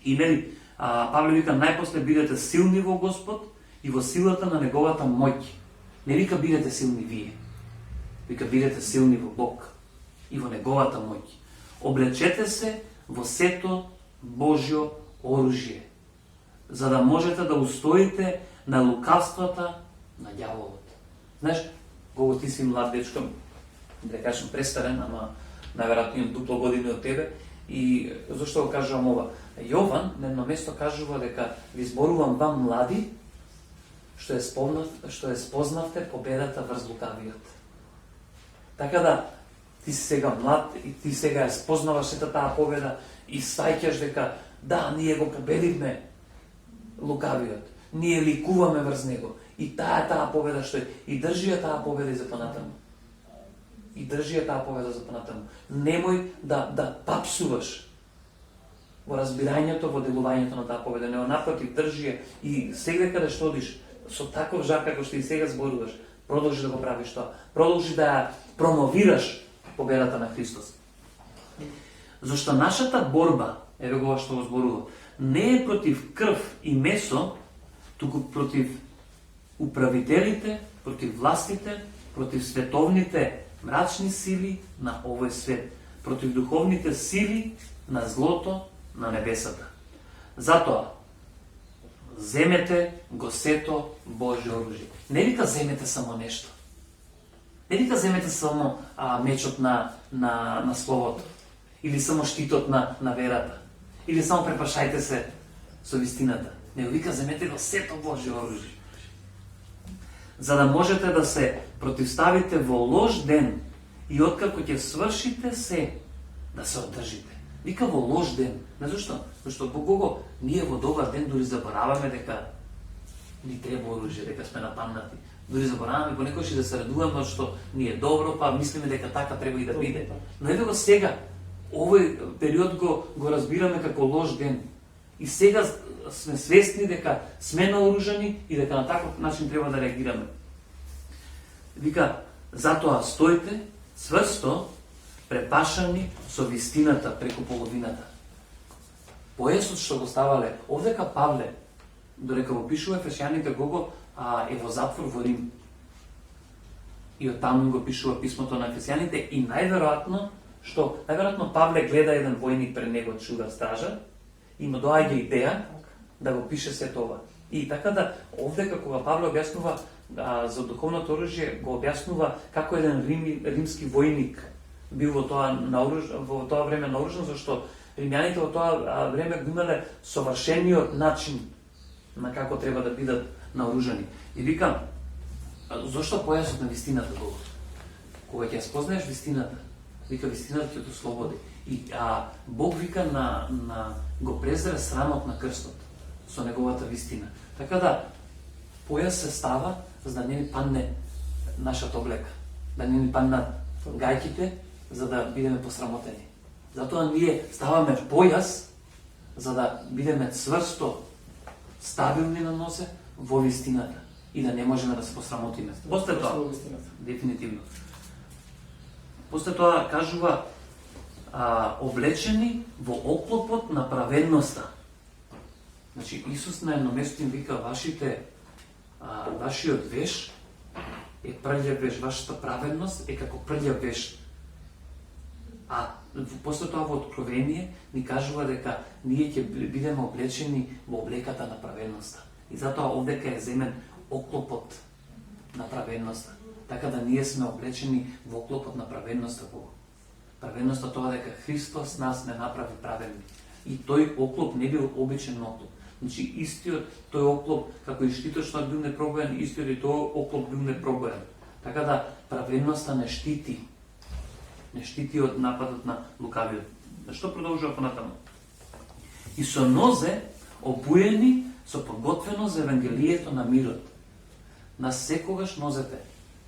И нели, Павле вика, најпосле бидете силни во Господ и во силата на неговата моќ. Не вика бидете силни вие. Вика бидете силни во Бог и во неговата моќ. Облечете се во сето Божјо оружје, за да можете да устоите на лукавствата на ѓаволот. Знаеш, кога ти си млад дечко, да кажам престарен, ама најверојатно имам дупло години од тебе, и зашто го кажувам ова? Јован на едно место кажува дека ви зборувам вам млади, што ја спознавте победата врз лукавиот. Така да, ти си сега млад и ти сега ја спознаваш сета таа победа и саќаш дека да, ние го победивме лукавиот, ние ликуваме врз него. И таа е таа победа што е. И држи ја таа победа и за понатаму. И држи ја таа победа за понатаму. Немој да папсуваш во разбирањето, во делувањето на таа победа. Не напротив, држи ја. И сега каде што одиш, со таков жар како што и сега зборуваш, продолжи да го правиш тоа. Продолжи да ја промовираш победата на Христос. Зашто нашата борба, еве го што го зборувам, не е против крв и месо, туку против управителите, против властите, против световните мрачни сили на овој свет, против духовните сили на злото на небесата. Затоа, земете го сето Божјо оружје. Не вика земете само нешто. Не вика земете само мечот на Словото, или само штитот на верата, или само препашајте се со вистината. Не вика земете го сето Божјо оружје. За да можете да се противставите во лош ден и откако ќе свршите се, да се одржите. Вика во лош ден. Не зашто? Зашто Богого ние во добар ден дури забораваме дека ни треба оружје, дека сме нападнати. Дури забораваме понекогаш и да се радуваме што ни е добро, па мислиме дека така треба и да биде. Но еве го сега, овој период го разбираме како лош ден. И сега сме свесни дека сме наоружани и дека на таков начин треба да реагираме. Вика, затоа стоите цврсто препашани со вистината преку половината. Појасот што го ставале, овдека Павле, додека го пишува Ефесјаните, Гого е во затвор во Рим. И оттаму го пишува писмото на Ефесјаните и најверојатно Павле гледа еден војник пред него чуда стража и му доаѓа идеја да го пише се това. И така да, овдека кога Павле објаснува за духовното оружје, го објаснува како еден римски војник бил во тоа време наоружен, зашто римјаните во тоа време го имале совршениот начин на како треба да бидат наоружани. И викам, зошто појасот на вистината го? Кога ќе спознаеш вистината, вика вистината ќе те ослободи. И Бог вика го презре срамот на крстот со неговата вистина. Така да, појас се става за да не ни падне нашата облека, да не ни паднат гајките, за да бидеме посрамотени. Затоа ние ставаме појас за да бидеме цврсто стабилни на носе во вистината и да не можеме да се посрамотиме. После тоа, дефинитивно. После тоа кажува облечени во оклопот на праведноста. Значи Исус на едно место им вика вашиот веш е прљав веш, вашата праведност е како прљав веш. После тоа во Откровение ни кажува дека ние ќе бидеме облечени во облеката на праведноста. И затоа овдека е земен оклопот на праведноста. Така да ние сме облечени во оклопот на праведноста. Праведноста тоа дека Христос нас не направи праведни. И тој оклоп не бил обичен оклоп. Значи истиот тој оклоп, како и штитот што бил непробоен, истиот и тој оклоп бил непробоен. Така да праведноста не штити од нападот на лукавиот. Што продолжува понатаму? И со нозе обуени со подготвено за Евангелието на мирот. На секогаш нозете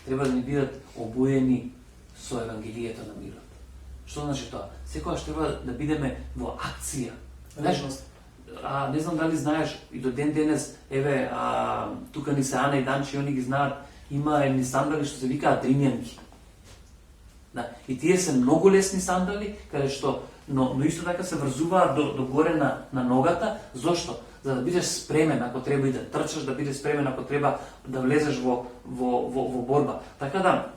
треба да ни бидат обуени со Евангелието на мирот. Што значи тоа? Секогаш треба да бидеме во акција. Знаеш, не знам дали знаеш, и до ден денес, тука ни се Ана и Данчи, они ги знаат, има едни сандали што се викаат римјанки. Да, и тие се многу лесни сандали, каде што, но исто така се врзуваат до горе на ногата. Зошто? За да бидеш спремен ако треба и да трчаш, да бидеш спремен ако треба да влезеш во борба. Така да,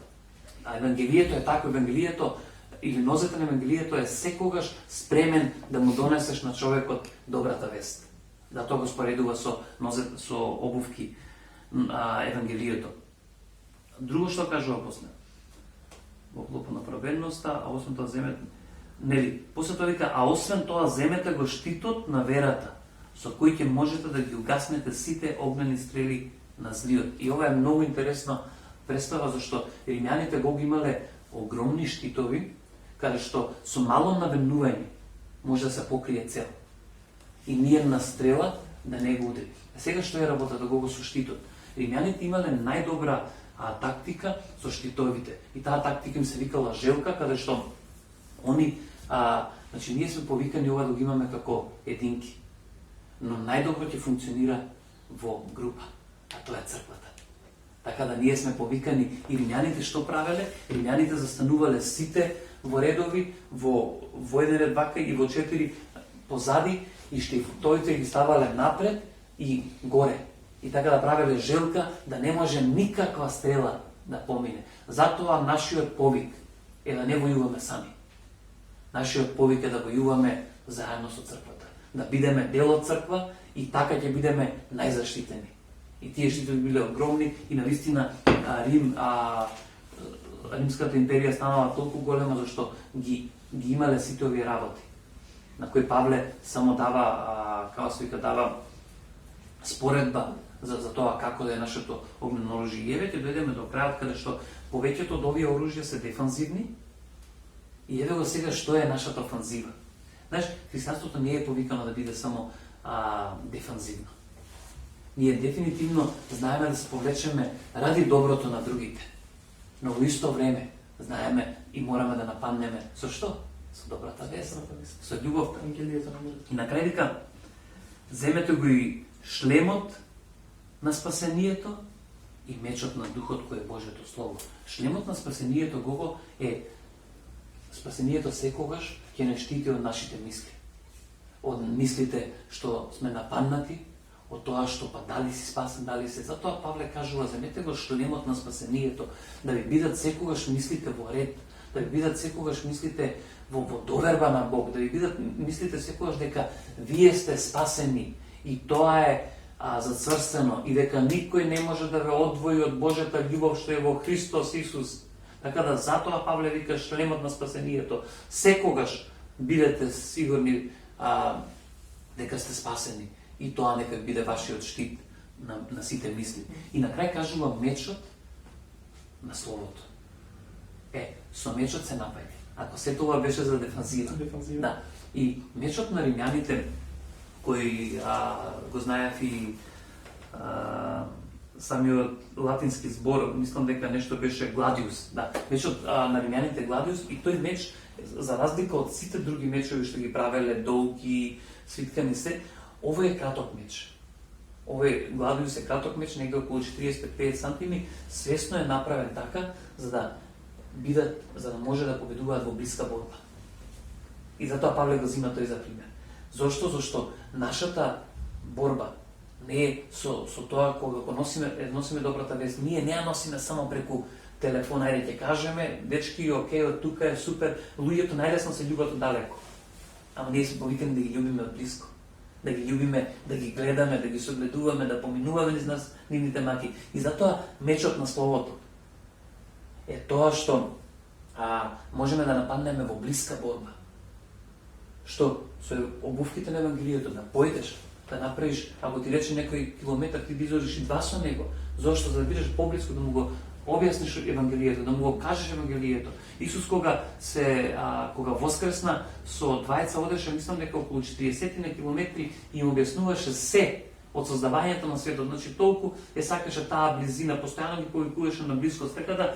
Евангелието е така, Евангелието или нозете на Евангелието е секогаш спремен да му донесеш на човекот добрата вест. Да тоа го споредува со обувки Евангелието. Друго што кажува после? Во оклопот на праведноста, а освен тоа земете... Нели, после тоа вика, а освен тоа земете го штитот на верата, со кој ќе можете да ги угаснете сите огнени стрели на злиот. И ова е многу интересна представа, зашто римјаните го имале огромни штитови, каде што со мало навенување може да се покрие цел. И мирна стрела да не го удри. А сега што е работата го со штитот? Римјаните имале најдобра тактика со штитовите. И таа тактика им се викала желка, каде што они, значи ние сме повикани ова да го имаме како единки. Но најдобро ќе функционира во група, а тоа е црквата. Така да ние сме повикани и римјаните што правеле? Римјаните застанувале сите во редови, во еден ред вака и во 4 позади и штитовите ги ставале напред и горе. И така да правеле желка да не може никаква стрела да помине. Затоа нашиот повик е да не војуваме сами. Нашиот повик е да војуваме заедно со црквата. Да бидеме дел од црква и така ќе бидеме најзаштитени. И тие штитови биле огромни и навистина Римската империја станала толку голема зашто ги имале сите овие работи. На кои Павле само дава, како се вика, дава споредба за тоа како да е нашето огнено оружје. И еве ќе дојдеме до крајот каде што повеќето од овие оружја се дефанзивни. И еве го сега што е нашата офанзива. Знаеш, христијанството не е повикано да биде само дефанзивно. Ние дефинитивно знаеме да се повлечеме ради доброто на другите. Но во исто време знаеме и мораме да нападнеме со што? Со добрата вест, со љубовта. И на крај вика, земете го и шлемот на спасението и мечот на духот кој е Божјото слово. Шлемот на спасението го е спасението секогаш ќе не штити од нашите мисли. од мислите што сме нападнати, од тоа што па дали си спасен, дали се. Затоа Павле кажува, земете го шлемот на спасението, да ви бидат секогаш мислите во ред, да ви бидат секогаш мислите во доверба на Бог, да ви бидат мислите секогаш дека вие сте спасени и тоа е зацврстено и дека никој не може да ве одвои од Божјата љубов што е во Христос Исус. Така да затоа Павле вика шлемот на спасението. Секогаш бидете сигурни дека сте спасени и тоа нека биде вашиот штит на сите мисли. И на крај кажува мечот на словото. Со мечот се напаѓа. Ако се тоа беше за дефанзива. Да. И мечот на римјаните кој го знаев и самиот латински збор, мислам дека нешто беше гладиус. Да, мечот на римјаните гладиус и тој меч, за разлика од сите други мечови што ги правеле долги, свиткани се, овој е краток меч. Овој гладиус е краток меч, некаде околу 45 сантими, свесно е направен така за да може да победуваат во блиска борба. И затоа Павле го зима тој за пример. Зошто? Зошто нашата борба не е со тоа кога го носиме добрата вест. Ние не ја носиме само преку телефон, ајде ќе кажеме, дечки, окей, од тука е супер, луѓето најлесно се љубат од далеко. Ама ние сме повикани да ги љубиме од близко. Да ги љубиме, да ги гледаме, да ги согледуваме, да поминуваме низ нас нивните маки. И затоа мечот на словото е тоа што можеме да нападнеме во блиска борба. Што со обувките на Евангелието да појдеш, да направиш, ако ти рече некој километар, ти да изложиш и два со него. Зошто? За да бидеш поблиско, да му го објасниш Евангелието, да му го кажеш Евангелието. Исус кога воскресна, со двајца одеше, мислам дека околу 40 на километри и им објаснуваше се од создавањето на светот. Значи толку сакаше таа близина, постојано ги повикуваше на близкост. Така да,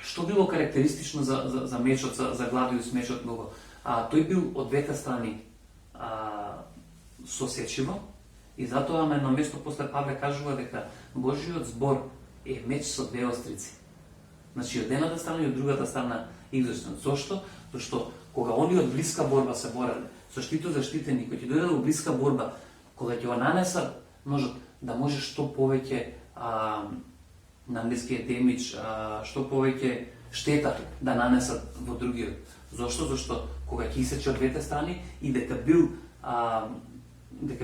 што било карактеристично за мечот, за Гладиус мечот многу? Тој бил од двете страни сосечиво и затоа на едно место после Павле кажува дека Божиот збор е меч со две острици. Значи од едната страна и од другата страна изоштен. Зошто? Зашто кога они од блиска борба се бореле, со штито заштитени, кој ќе дојде во блиска борба, кога ќе го нанесат ножот, да може што повеќе на англиски е демидж, што повеќе штета да нанесат во другиот. Зошто? Зашто кога ќе исече од двете страни и дека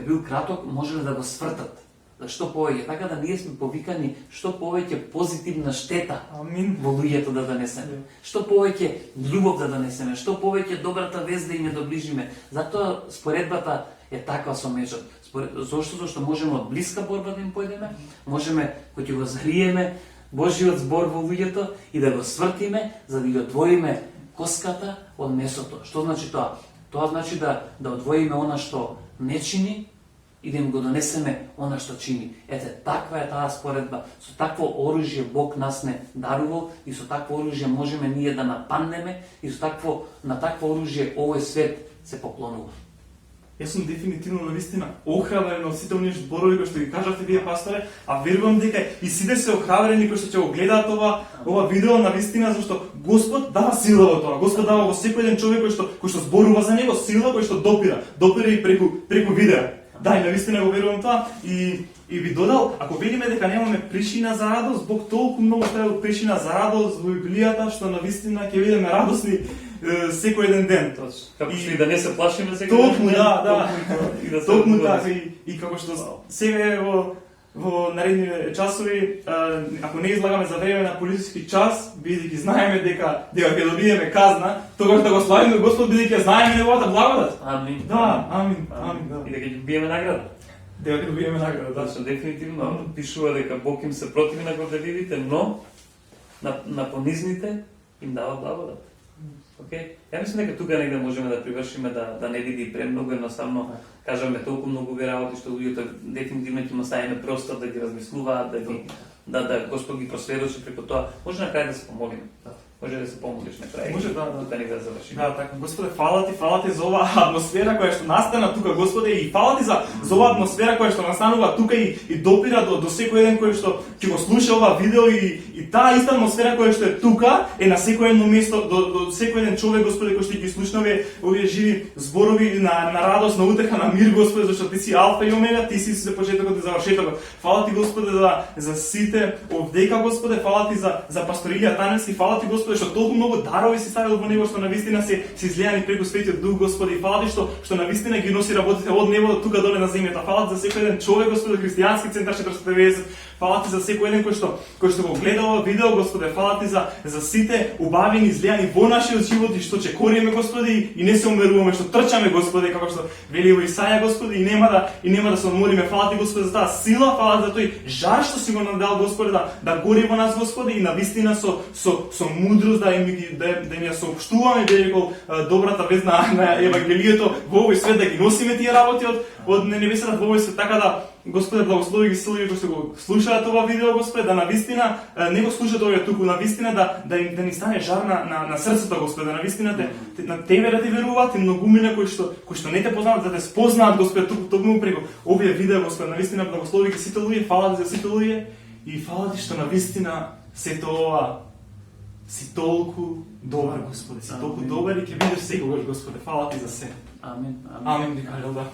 бил краток, можеле да го свртат. За што повеќе, така да ние сме повикани што повеќе позитивна штета во луѓето да донесеме. Што повеќе љубов да донесеме, што повеќе добрата вест да им ја доближиме. Затоа споредбата е таква со мечот. Зошто? Зашто можеме од блиска борба да им појдеме, можеме кој ќе го зариеме Божиот збор во луѓето и да го свртиме за да ги одвоиме коската од месото. Што значи тоа? Тоа значи да одвоиме она што не чини и да им го донесеме она што чини. Ете, таква е таа споредба. Со такво оружје Бог нас не дарувал и со такво оружје можеме ние да нападнеме и на такво оружје овој свет се поклонува. Јас сум дефинитивно навистина охрабрен од сите оние зборови кои што ги кажавте вие, пасторе, а верувам дека и сите се охрабрени кои што ќе го гледаат ова видео навистина, зашто Господ дава сила во тоа. Господ дава во секој еден човек кој што зборува за него сила, кој што допира и преку видео. Да, и навистина го верувам тоа и ви додал, ако видиме дека немаме причина за радост, Бог толку многу ставил причина за радост во Библијата, што навистина ќе видиме радосни секој еден ден. Како што и да не се плашиме секој ден. Токму така и како што сега во наредни часови, ако не излагаме за време на политички час, бидејќи знаеме дека ќе добиеме казна, тогаш да го славиме Господ, бидејќи знаеме неговата благодат. Амин. Да, амин. И дека ќе добиеме награда. Дека ќе добиеме награда, да. Што дефинитивно пишува дека Бог им се противи на горделивите, но на понизните им дава благодат. Океј? Ја мислам дека тука негде можеме да привршиме, да не биде премногу, едноставно кажеме толку многу работи што луѓето дефинитивно ќе му ставиме простор да ги размислуваат, да Господ ги просведочи преку тоа. Може на крај да се помолиме. Може да се помолиш на крај. Може, да. Тука ни да завршиме. Да, така, Господе, фала ти за оваа атмосфера која што настана тука, Господе, и фала ти за оваа атмосфера која што настанува тука и допира до секој еден кој што ќе го слуша ова видео и таа иста атмосфера која што е тука е на секој едно место до секој еден човек, Господе, кој што ќе слушна овие живи зборови на радост, на утеха, на мир, Господе, зашто ти си алфа и омега, ти си за почетокот и завршетокот. Фала ти, Господе, за сите овдека, Господе, фала ти за пастор Илија Таневски, фала ти, Господе, што толку многу дарови си ставил во него, што навистина се излеани преку Светиот Дух, Господи, и фала ти што навистина ги носи работите од небо до тука доле на земјата. Фала ти за секој еден човек, Господи, христијански центар 490. Фала ти за секој еден кој што го гледа ова видео, Господе, фала ти за сите убавени излеани во нашиот живот и што чекориме, Господи, и не се умеруваме, што трчаме, Господи, како што вели во Исаја, Господи, и нема да се умориме. Фала ти, Господи, за таа сила, фала за тој жар што си го надал, Господи, да гори во нас, Господи, и навистина со мудрост да им ја соопштуваме, да рекол добрата вест на евангелието во овој свет, да ги носиме тие работи од небесата во овој свет, така да, Господе, благослови ги силови кои што го слушаат ова видео, Господе, да навистина не го слушаат овие туку, навистина да ни стане жар на срцето, Господе, да навистина на Тебе да ти веруваат и многумина кои што не те познаваат, да те спознаат, Господе, токму преку овие видео, Господе, навистина благослови ги сите луѓе, фала ти за сите луѓе и фала ти што навистина сето ова си толку добар, Господе, си толку добар и ќе бидеш секогаш, Господе, фала ти за се. Амин. Амин, викалел, да.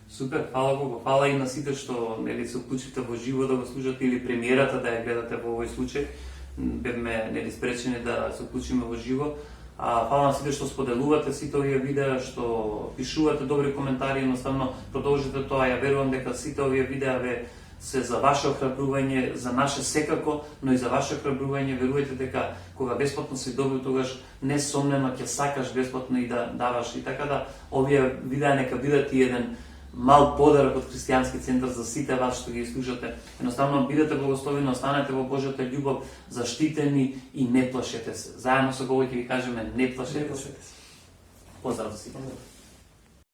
Супер, фала Богу, фала и на сите што нели се уклучите во живо да го слушате или премиерата да ја гледате во овој случај. Бевме нели спречени да се уклучиме во живо. Фала на сите што споделувате сите овие видеа, што пишувате добри коментари, едноставно продолжите тоа. Ја верувам дека сите овие видеа се за ваше охрабрување, за наше секако, но и за ваше охрабрување. Верувајте дека кога бесплатно си добил, тогаш несомнено ќе сакаш бесплатно и да даваш. И така да овие видеа нека бидат и еден мал подарок од Христијански центар за сите вас што ги слушате. Едноставно бидете благословени, останете во Божјата љубов, заштитени и не плашете се. Заедно со Бога ќе ви кажеме не плашете се. Поздрав за сите.